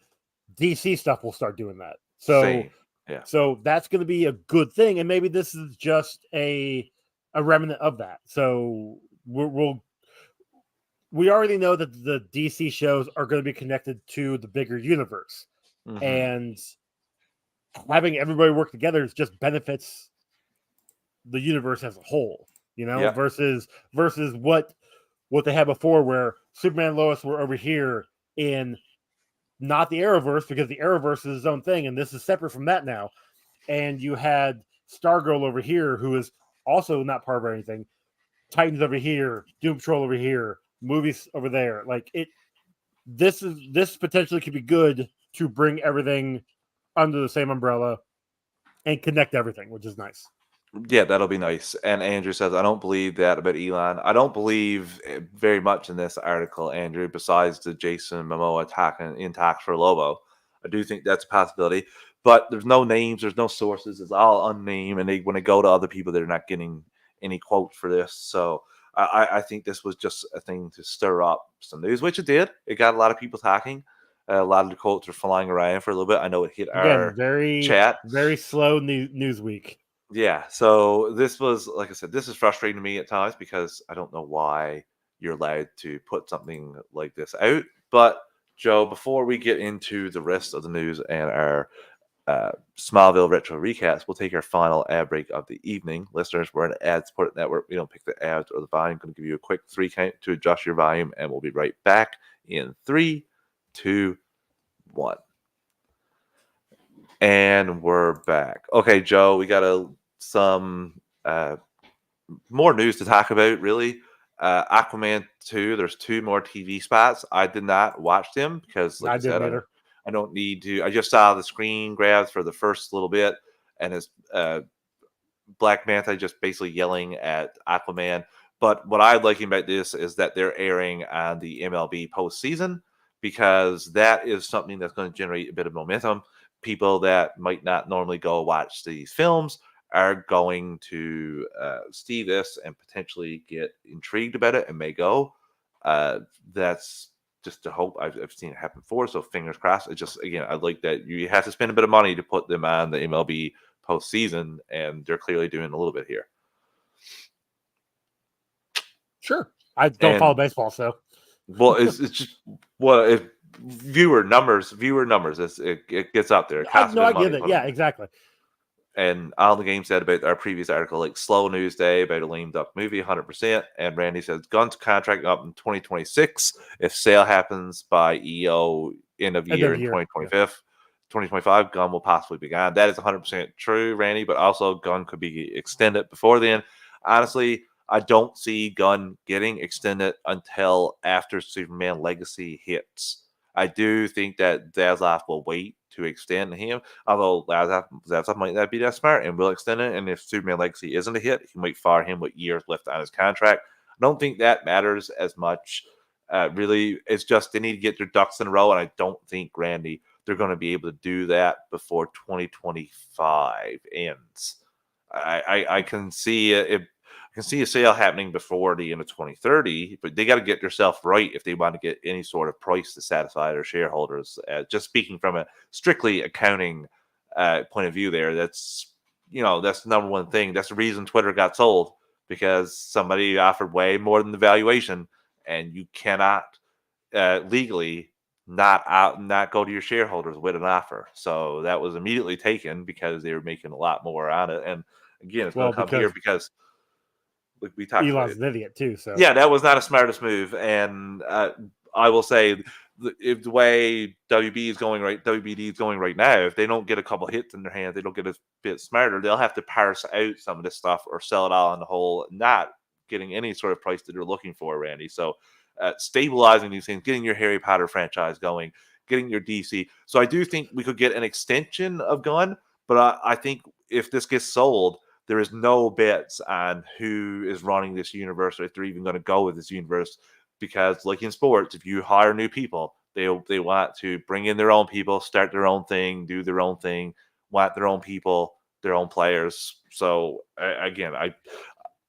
DC stuff will start doing that. So same. Yeah, so that's going to be a good thing, and maybe this is just a remnant of that. So we already know that the DC shows are going to be connected to the bigger universe, mm-hmm. and having everybody work together just benefits the universe as a whole. Yeah, Versus what they had before, where Superman and Lois were over here in not the Arrowverse, because the Arrowverse is its own thing, and this is separate from that now. And you had Stargirl over here, who is also not part of anything. Titans over here, Doom Patrol over here, movies over there. Like it, this potentially could be good to bring everything under the same umbrella and connect everything, which is nice. yeah, that'll be nice. And Andrew says, I don't believe that about Elon. I don't believe very much in this article, Andrew, besides the Jason Momoa attacking in talks for Lobo. I do think that's a possibility. But there's no names, there's no sources, it's all unnamed. And when they go to other people, they're not getting any quotes for this. So I think this was just a thing to stir up some news, which it did. It got a lot of people talking. A lot of the quotes were flying around for a little bit. I know it hit Again, our chat. very slow news week. Yeah, so this was, like I said, this is frustrating to me at times because I don't know why you're allowed to put something like this out. But Joe, before we get into the rest of the news and our Smallville retro recaps, we'll take our final ad break of the evening. Listeners, we're an ad-supported network. We don't pick the ads or the volume. I'm going to give you a quick 3 count to adjust your volume, and we'll be right back in 3, 2, 1. And we're back. Okay, Joe, we got some more news to talk about, really. Aquaman 2, there's 2 more TV spots. I did not watch them because, like I I said, didn't either. I don't need to. I just saw the screen grabs for the first little bit, and it's Black Manta just basically yelling at Aquaman. But what I like about this is that they're airing on the MLB postseason because that is something that's going to generate a bit of momentum. People that might not normally go watch these films are going to see this and potentially get intrigued about it and may go. That's just a hope. I've seen it happen before, so fingers crossed. It's just, again, I like that you have to spend a bit of money to put them on the MLB postseason, and they're clearly doing a little bit here. Sure. I don't follow And baseball, so well, it's just if viewer numbers, it gets up there. It costs a no, bit I of money get to it. put them Yeah, there. exactly. And on the game said about our previous article, like slow news day about a lame duck movie, 100%. And Randy says Gunn's contract up in 2026 if sale happens by EO end of End year of in year. 2025. 2025, Gun will possibly be gone. That is 100% true, Randy, but also Gun could be extended before then. Honestly, I don't see Gun getting extended until after Superman Legacy hits. I do think that Zaslav will wait to extend him, although Zaslav might not be that smart and will extend it. And if Superman Legacy isn't a hit, he might fire him with years left on his contract. I don't think that matters as much. Really, it's just they need to get their ducks in a row, and I don't think, Randy, they're going to be able to do that before 2025 ends. I can see it. I can see a sale happening before the end of 2030, but they got to get themselves right if they want to get any sort of price to satisfy their shareholders. Just speaking from a strictly accounting point of view, there, that's that's the number one thing. That's the reason Twitter got sold, because somebody offered way more than the valuation, and you cannot legally not go to your shareholders with an offer. So that was immediately taken because they were making a lot more on it. And again, it's going Well, to come here because because we talked about Elon's it. an idiot too. So Yeah, that was not a smartest move. And I will say, if the way WBD is going right now, if they don't get a couple hits in their hands, they don't get a bit smarter, they'll have to parse out some of this stuff or sell it all on the whole, not getting any sort of price that they're looking for, Randy. So stabilizing these things, getting your Harry Potter franchise going, getting your DC. So I do think we could get an extension of Gunn, but I think if this gets sold, there is no bets on who is running this universe or if they're even going to go with this universe. Because, like in sports, if you hire new people, they want to bring in their own people, start their own thing, do their own thing, want their own people, their own players. So again,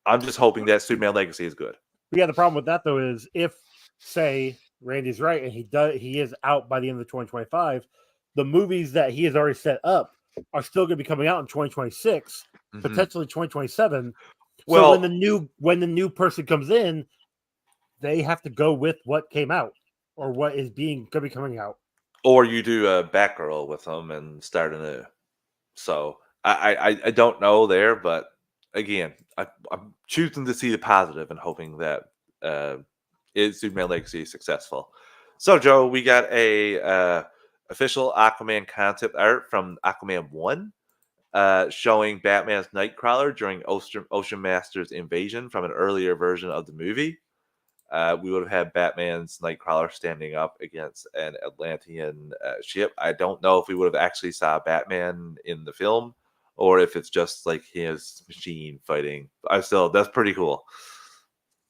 I'm just hoping that Superman Legacy is good. yeah, the problem with that though is if say Randy's right and he is out by the end of 2025, the movies that he has already set up are still going to be coming out in 2026, potentially 2027. So Well, when the new person comes in, they have to go with what came out or what is being going to be coming out. or you do a Batgirl with them and start anew. So I don't know there, but again, I'm choosing to see the positive and hoping that Superman Legacy is successful. So Joe, we got a official Aquaman concept art from Aquaman 1, showing Batman's Nightcrawler during Ocean Master's invasion from an earlier version of the movie. We would have had Batman's Nightcrawler standing up against an Atlantean ship. I don't know if we would have actually saw Batman in the film or if it's just like his machine fighting. That's pretty cool.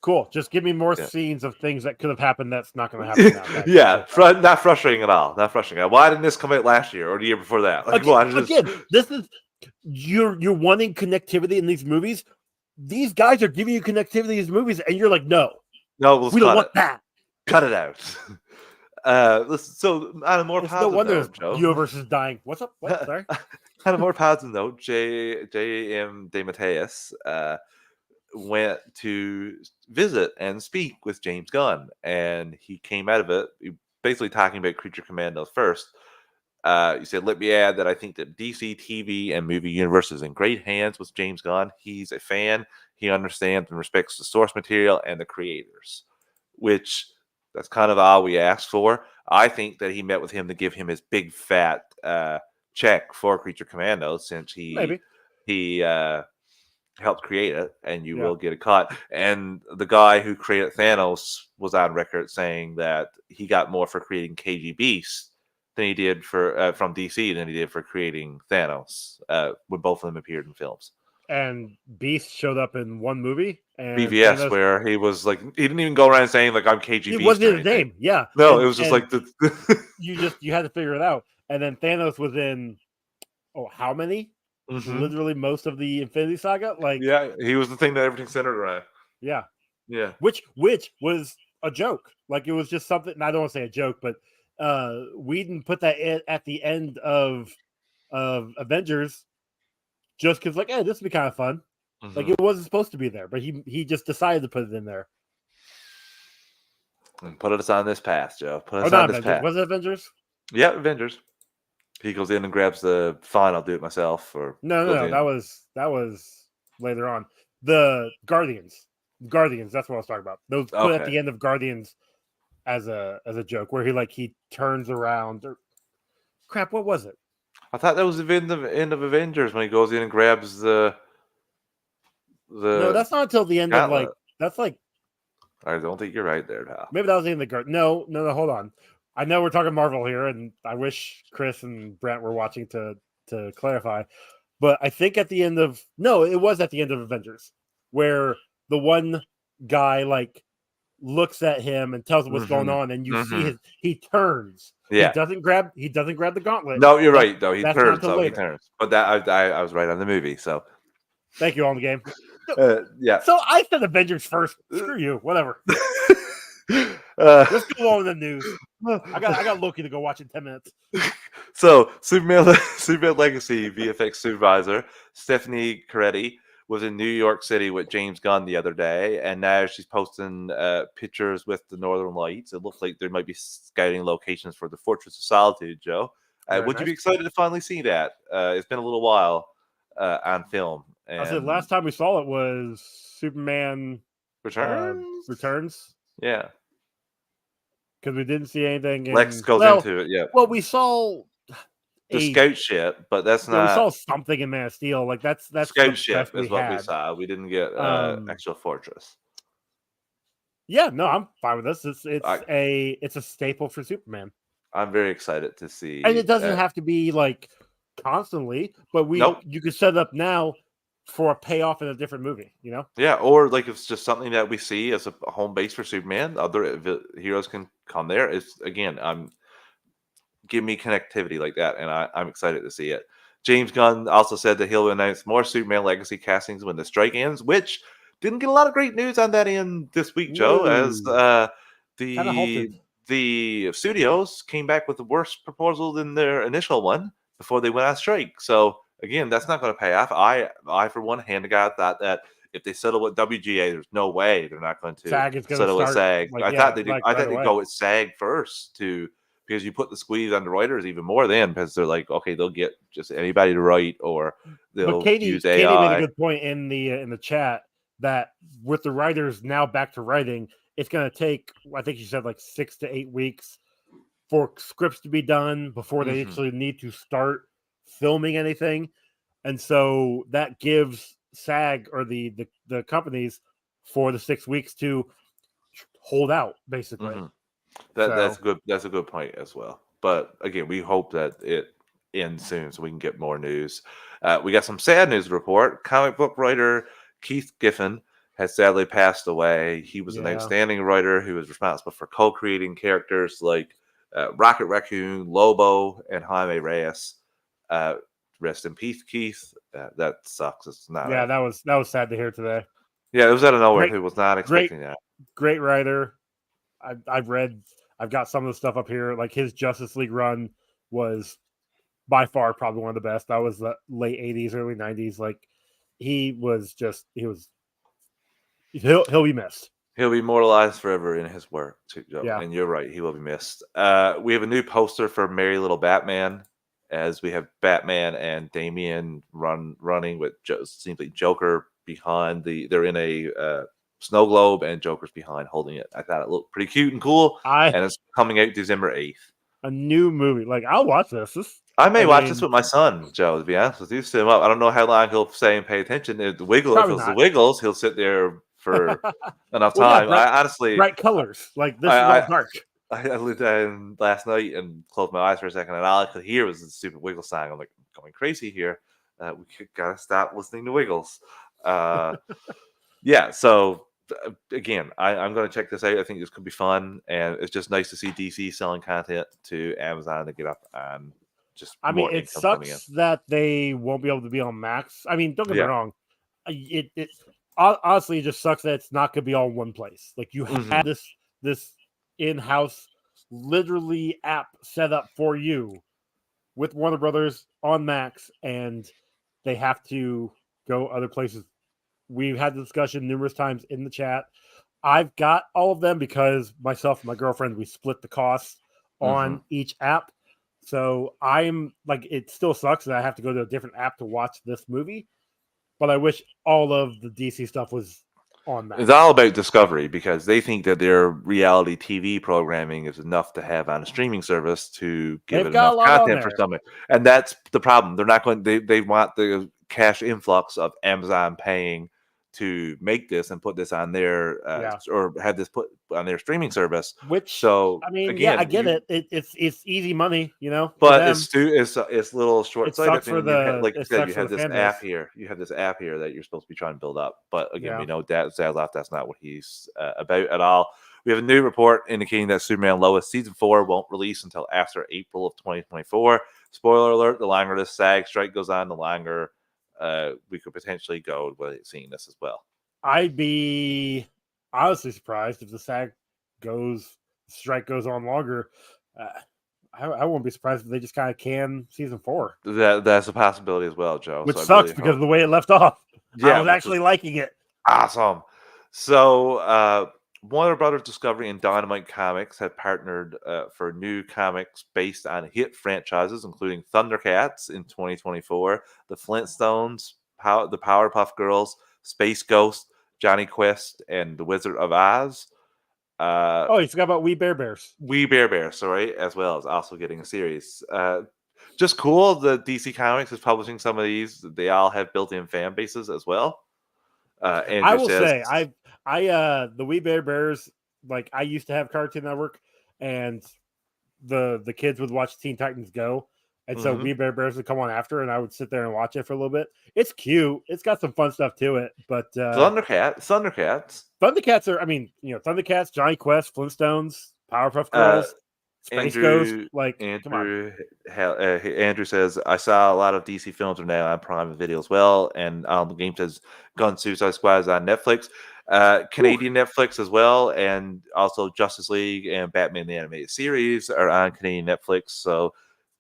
Cool. Just give me more Yeah. scenes of things that could have happened that's not going to happen now. Yeah, not frustrating at all. Not frustrating. Why didn't this come out last year or the year before that? Like, again, this is you're wanting connectivity in these movies. These guys are giving you connectivity in these movies, and you're like, no, we don't want that. Cut it out. Listen, so on a more positive no wonder note, Joe, universe is dying. What's up? What? Sorry. On a more positive note, J.M. DeMatteis went to visit and speak with James Gunn, and he came out of it basically talking about Creature Commandos first. He said, "Let me add that I think that DC TV and movie universe is in great hands with James Gunn. He's a fan. He understands and respects the source material and the creators," which that's kind of all we asked for. I think that he met with him to give him his big fat check for Creature Commandos, since he helped create it, and you will get a cut. And the guy who created Thanos was on record saying that he got more for creating KG Beast than he did for from DC than he did for creating Thanos, when both of them appeared in films. and Beast showed up in one movie, and BVS, Thanos. where he was like, he didn't even go around saying like I'm KG It Beast wasn't or in his anything. name, yeah. No, it was just like the. You had to figure it out. And then Thanos was in how many? Literally most of the Infinity Saga. Like, yeah, he was the thing that everything centered around. yeah, Yeah. which was a joke. Like, it was just something. And I don't want to say a joke, but Whedon put that at the end of Avengers just because, like, hey, this would be kind of fun. Like, it wasn't supposed to be there, but he just decided to put it in there. And put us on this path, Joe. Put us not on this Avengers. path. Was it Avengers? Yeah, Avengers. He goes in and grabs the fine. I'll do it myself. Or No, that was later on. The Guardians. That's what I was talking about. Those put at the end of Guardians as a joke, where he turns around. Crap, what was it? I thought that was the end of Avengers when he goes in and grabs the. No, that's not until the end gauntlet. of that's like. I don't think you're right there, pal. Maybe that was the end of the Guard. No, hold on. I know we're talking Marvel here, and I wish Chris and Brent were watching to clarify. But I think at the end of it was at the end of Avengers, where the one guy looks at him and tells him what's going on, and you see he turns. Yeah. He doesn't grab the gauntlet. No, you're right though. He turns. He turns. But that I was right on the movie. So thank you, on the game. Yeah. So I said Avengers first. Screw you. Whatever. Let's go on with the news. I got Loki to go watch in 10 minutes. So Superman Legacy VFX supervisor Stephanie Coretti was in New York City with James Gunn the other day, and now she's posting pictures with the Northern Lights. It looks like there might be scouting locations for the Fortress of Solitude, Joe. Would you be excited to finally see that? It's been a little while on film. And I said last time we saw it was Superman Returns. Yeah. Because we didn't see anything. Lex goes into it, yeah. Well, we saw the scout ship, but that's not. We saw something in Man of Steel. Like that's scout ship is what we saw. We didn't get actual fortress. Yeah, no, I'm fine with this. It's a staple for Superman. I'm very excited to see, and it doesn't have to be like constantly, but you could set it up now for a payoff in a different movie, you know? Yeah, or like it's just something that we see as a home base for Superman. Other heroes can come there. It's again, give me connectivity like that, and I'm excited to see it. James Gunn also said that he'll announce more Superman Legacy castings when the strike ends, which didn't get a lot of great news on that end this week, Joe, as the studios came back with a worse proposal than their initial one before they went on strike. So again, that's not going to pay off. I for one, hand to God, thought that if they settle with WGA, there's no way they're not going to settle with SAG. I thought they'd go with SAG first because you put the squeeze on the writers even more then, because they're like, okay, they'll get just anybody to write, or they'll use AI. Katie made a good point in the chat that with the writers now back to writing, it's going to take, I think she said, like 6 to 8 weeks for scripts to be done before they actually need to start filming anything. And so that gives SAG or the companies for the 6 weeks to hold out, basically. That's a good point as well. But again, we hope that it ends soon so we can get more news. We got some sad news to report. Comic book writer Keith Giffen has sadly passed away. He was an outstanding writer who was responsible for co-creating characters like Rocket Raccoon, Lobo, and Jaime Reyes. Rest in peace, Keith. That sucks. It's not. Yeah, that was sad to hear today. Yeah, it was out of nowhere. Who was not expecting that. Great writer. I've got some of the stuff up here. Like his Justice League run was by far probably one of the best. That was the late 80s, early 90s. Like he'll be missed. He'll be immortalized forever in his work, too, Joe. Yeah. And you're right, he will be missed. We have a new poster for Merry Little Batman, as we have Batman and Damian running with seems like Joker behind they're in a snow globe, and Joker's behind holding it. I thought it looked pretty cute and cool. And it's coming out December 8th. A new movie. Like, I'll watch this. I may watch this with my son, Joe, to be honest with you. Sit him up. I don't know how long he'll stay and pay attention. If if it's the Wiggles, he'll sit there for enough time. I honestly, bright colors. Like, this is all dark. I lived down last night and closed my eyes for a second, and all I could hear was the stupid Wiggle song. I'm like, going crazy here. Gotta stop listening to Wiggles. Yeah, so again, I'm going to check this out. I think this could be fun, and it's just nice to see DC selling content to Amazon to get up and just I mean, more it income coming in. sucks that they won't be able to be on Max. I mean, don't get me Yeah. wrong. It honestly, it just sucks that it's not going to be all in one place. Like you Hmm. have this in-house, literally app set up for you with Warner Brothers on Max, and they have to go other places. We've had the discussion numerous times in the chat. I've got all of them because myself and my girlfriend, we split the costs Hmm. on each app. So I'm like, it still sucks that I have to go to a different app to watch this movie, but I wish all of the DC stuff was on It's Max. all about discovery because they think that their reality TV programming is enough to have on a streaming service to give They've it got enough a lot on content for there. something. And that's the problem. They're not going. They want the cash influx of Amazon paying to make this and put this on their Yeah. or have this put on their streaming service. Which, So I mean, yeah, I again, get it. It's easy money, for but them. it's a little short It sighted. sucks I for mean, you had, like you said, you the have this fan app base. here. You have this app here that you're supposed to be trying to build up. But again, we Yeah. know that Zaslav, that's not what he's about at all. We have a new report indicating that Superman Lois season 4 won't release until after April of 2024. Spoiler alert: the longer this SAG strike goes on, the longer we could potentially go with seeing this as well. I'd be honestly surprised if the strike goes on longer. Uh, I won't be surprised if they just kind of can season 4, That's a possibility as well, Joe. which So I sucks really because hope. of the way it left off. I Yeah, was which was actually liking it. awesome. So, Warner Brothers Discovery and Dynamite Comics have partnered for new comics based on hit franchises, including Thundercats in 2024, The Flintstones, The Powerpuff Girls, Space Ghost, Johnny Quest, and The Wizard of Oz. Uh, Oh, you forgot about We Bear Bears. We Bear Bear, sorry, as well as also getting a series. Just cool. The DC Comics is publishing some of these. They all have built-in fan bases as well. I Andrew will says. say, the We Bear Bears, like I used to have Cartoon Network, and the kids would watch Teen Titans Go, and so Mhm. We Bear Bears would come on after, and I would sit there and watch it for a little bit. It's cute. It's got some fun stuff to it, but Thundercats. Thundercats are, I mean, Thundercats, Johnny Quest, Flintstones, Powerpuff Uh, Girls, Space Ghost. Andrew, Like, come on. Andrew says I saw a lot of DC films are now on Prime Video as well, and the game says Gun Suicide Squad is on Netflix, Whew. Canadian Netflix as well, and also Justice League and Batman the Animated Series are on Canadian Netflix. So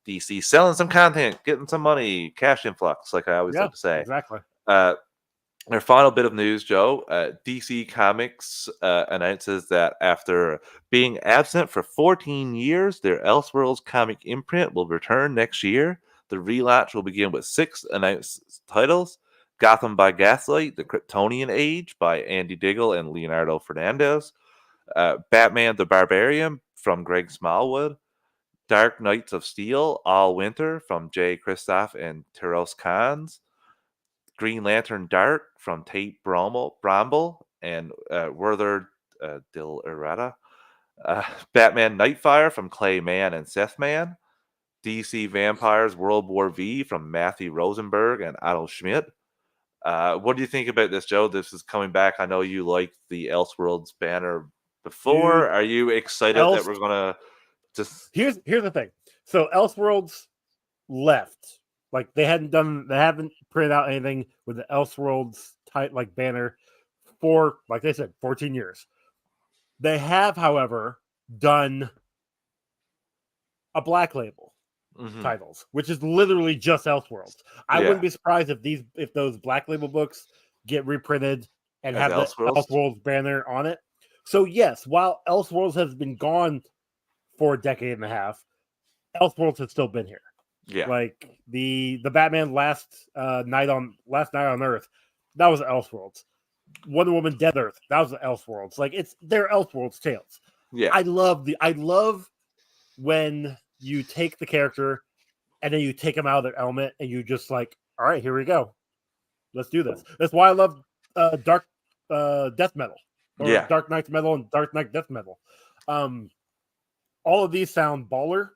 DC selling some content, getting some money, cash influx, like I always Yeah, like to say. exactly. Uh, Our final bit of news, Joe. DC Comics announces that after being absent for 14 years, their Elseworlds comic imprint will return next year. The relaunch will begin with 6 announced titles: Gotham by Gaslight, The Kryptonian Age by Andy Diggle and Leonardo Fernandez, Batman the Barbarian from Greg Smallwood, Dark Knights of Steel All Winter from Jay Kristoff and Teros Khans, Green Lantern Dark from Tate Bramble and Werther Dil Errata. Batman Nightfire from Clay Mann and Seth Mann. DC Vampires World War V from Matthew Rosenberg and Otto Schmidt. What do you think about this, Joe? This is coming back. I know you liked the Elseworlds banner before. Dude, Are you excited that Else we're gonna just? here's the thing. So Elseworlds left. Like they haven't printed out anything with the Elseworlds type like banner for, like they said, 14 years. They have, however, done a black label Mhm. titles, which is literally just Elseworlds. I Yeah, wouldn't be surprised if those black label books get reprinted and as have the Elseworlds. Elseworlds banner on it. So yes, while Elseworlds has been gone for a decade and a half, Elseworlds has still been here. Yeah, Like the Batman last night on Earth, that was Elseworlds. Wonder Woman Dead Earth, that was Elseworlds. Like they're Elseworlds tales. yeah. I love when you take the character and then you take them out of their element and you just like, all right, here we go. Let's do this. That's why I love Dark Death Metal or Yeah. Dark Knight's Metal and Dark Knight Death Metal. All of these sound baller.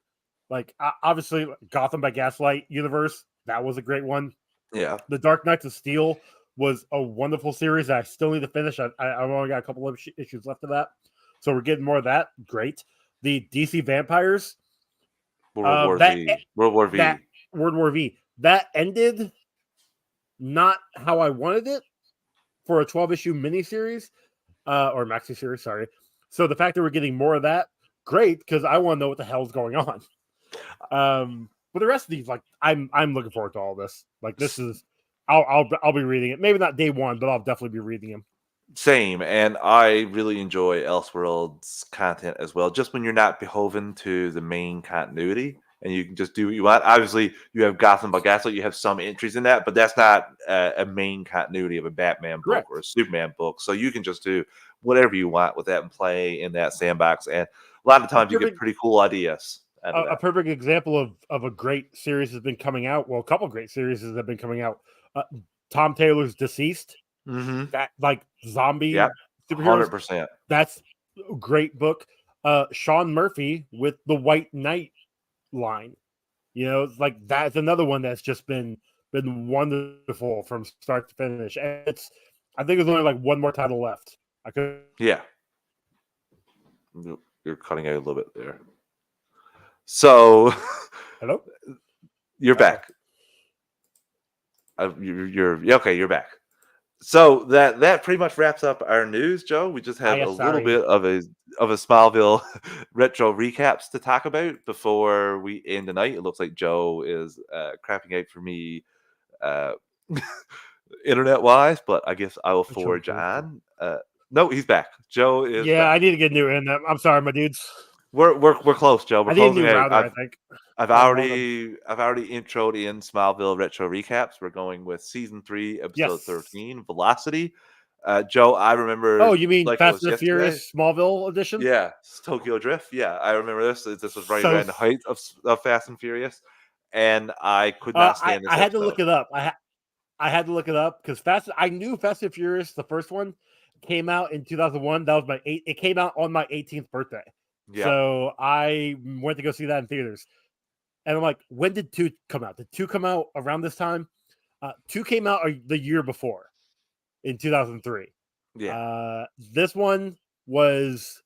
Like obviously Gotham by Gaslight universe, that was a great one. Yeah. The Dark Knights of Steel was a wonderful series. I still need to finish. I've only got a couple of issues left of that, so we're getting more of that. Great. The DC Vampires. World War That Z. World War that V. World War V that ended not how I wanted it for a 12-issue miniseries or maxi series. Sorry. So the fact that we're getting more of that, great, because I want to know what the hell's going on. But the rest of these, like, I'm looking forward to all this. Like, this is, I'll be reading it. Maybe not day one, but I'll definitely be reading them. Same, and I really enjoy Elseworlds content as well. Just when you're not beholden to the main continuity, and you can just do what you want. Obviously, you have Gotham by Gaslight. You have some entries in that, but that's not a main continuity of a Batman book Correct. or a Superman book. So you can just do whatever you want with that and play in that sandbox. And a lot of times, you get pretty cool ideas out of that. A perfect example of a great series has been coming out. Well, a couple great series have been coming out. Tom Taylor's Deceased. Mm-hmm. That, like, zombie superheroes. 100%. That's a great book. Sean Murphy with the White Knight line. You know, like, that's another one that's just been wonderful from start to finish. And I think there's only like one more title left. Yeah. You're cutting out a little bit there. So, hello, you're back. You're okay. You're back. So that pretty much wraps up our news, Joe. We just have a little bit of a Smallville retro recaps to talk about before we end the night. It looks like Joe is crapping out for me, internet wise, but I guess I will forge on. No, he's back. Joe is. Yeah, back. I need to get new internet. I'm sorry, my dudes. We're close, Joe. We're closing out. Router, I think. I've already introed in Smallville retro recaps. We're going with season 3, episode 13, Velocity. Joe, I remember. Oh, you mean like Fast and the Furious Smallville edition? Yeah, Tokyo Drift. Yeah, I remember this. This was right around the height of Fast and Furious, and I could not stand this. I had to look it up. I had to look it up because I knew Fast and Furious, the first one, came out in 2001. That was it came out on my 18th birthday. Yeah. So I went to go see that in theaters. And I'm like, when did 2 come out? Did 2 come out around this time? 2 came out the year before, in 2003. Yeah. This one was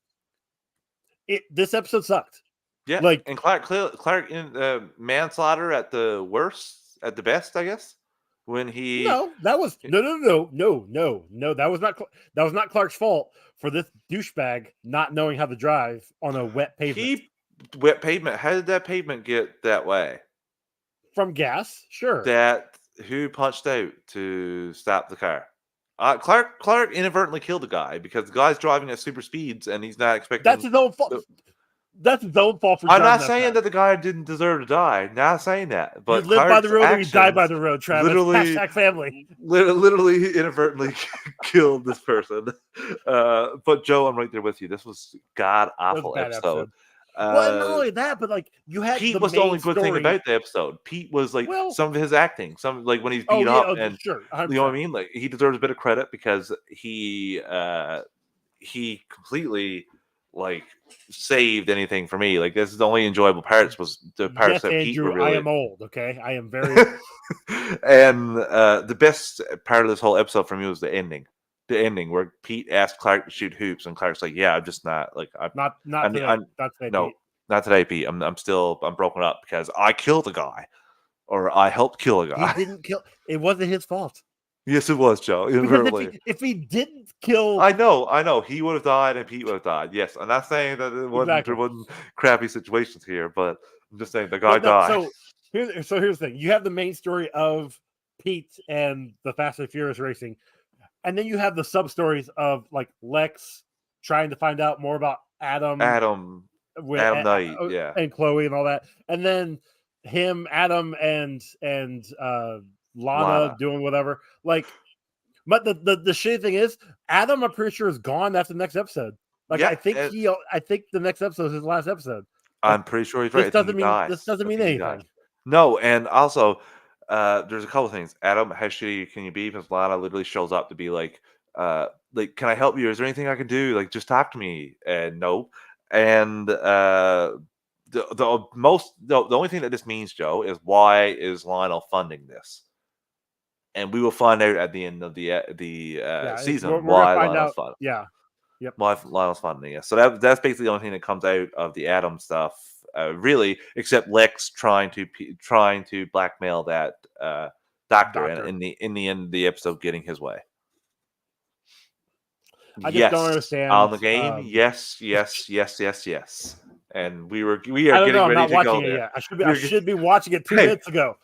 this episode sucked. Yeah. Like, and Clark in manslaughter at the worst, at the best, I guess. When he that was no. That was not Clark's fault for this douchebag not knowing how to drive on a wet pavement. Wet pavement. How did that pavement get that way? From gas, sure. Who punched out to stop the car? Clark inadvertently killed the guy because the guy's driving at super speeds and he's not expecting. That's his own fault. That's his own fault for. I'm not saying that the guy didn't deserve to die. Not saying that, but you live by the road and you die by the road. Travis, literally, family. Literally, inadvertently killed this person. But Joe, I'm right there with you. This was god awful episode. Well, not only that, but like you had Pete was the only good thing about the episode. Pete was like some of his acting, some like when he's beat up, and sure, you know what I mean. Like he deserves a bit of credit because he completely like saved anything for me. Like this is the only enjoyable parts was the parts that Pete were really. I am old. Okay, I am very. And the best part of this whole episode for me was the ending. The ending where Pete asked Clark to shoot hoops, and Clark's like, "Yeah, I'm just not like I'm not today, no, Pete. Not today, Pete. I'm broken up because I killed a guy, or I helped kill a guy. He didn't kill. It wasn't his fault. Yes, it was, Joe. If he didn't kill, I know, he would have died and Pete would have died. Yes, I'm not saying that there wasn't crappy situations here, but I'm just saying the guy died. So here's the thing: you have the main story of Pete and the Fast and Furious racing. And then you have the sub stories of like Lex trying to find out more about Adam Knight, and Chloe and all that, and then Adam and Lana doing whatever. Like, but the shitty thing is, Adam, I'm pretty sure is gone after the next episode. Like, I think the next episode is his last episode. Like, I'm pretty sure he's right. This doesn't mean anything. No, and also. There's a couple things. Adam, how shitty can you be? Because Lana literally shows up to be like, can I help you? Is there anything I can do? Like, just talk to me. And no. And the only thing that this means, Joe, is why is Lionel funding this? and we will find out at the end of the season we're gonna why find Lionel's out. fun. Yeah. Yep. Why Lionel's funding it. So that's basically the only thing that comes out of the Atom stuff, really, except Lex trying to blackmail that doctor, and Doctor. in the end of the episode getting his way. I just don't Yes, on understand. the game. Yes, yes, yes, yes, yes. And we are I don't know. getting I'm ready not to go watching it there. yet. I We're should be watching it 2 hey, minutes ago.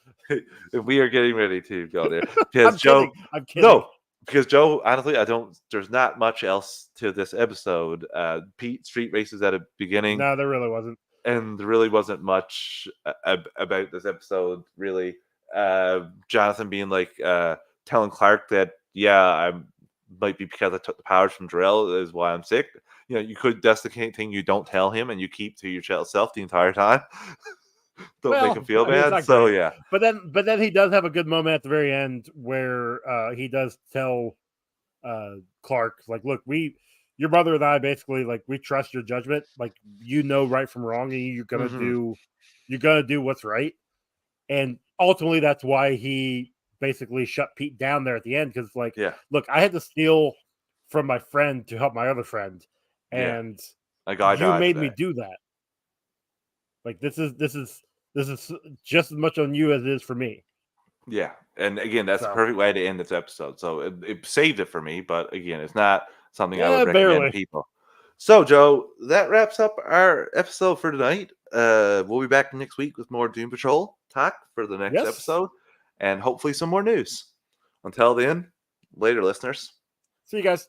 we are getting ready to go there because I'm Joe. kidding. I'm kidding. No, because Joe, honestly, I don't. There's not much else to this episode. Pete street races at the beginning, No, there really wasn't. and there really wasn't much about this episode. Really, Jonathan being like telling Clark that I might be because I took the powers from Jarrell is why I'm sick. You know, you could. That's the thing you don't tell him, and you keep to yourself the entire time. Don't make him feel I mean, it's bad. not So great. yeah. But then he does have a good moment at the very end where he does tell Clark, like, look, your brother and I basically, like, we trust your judgment. Like, you know right from wrong, and you're gonna do what's right. And ultimately, that's why he basically shut Pete down there at the end, because, like, Yeah. look, I had to steal from my friend to help my other friend, Yeah. and A guy you died made me today. do that. Like, this is just as much on you as it is for me. Yeah, and again, that's a So, perfect way to end this episode. So it saved it for me, but again, it's not something I would recommend to barely. people. So, Joe, that wraps up our episode for tonight. We'll be back next week with more Doom Patrol talk for the next Yes. episode, and hopefully some more news. Until then, later, listeners. See you guys.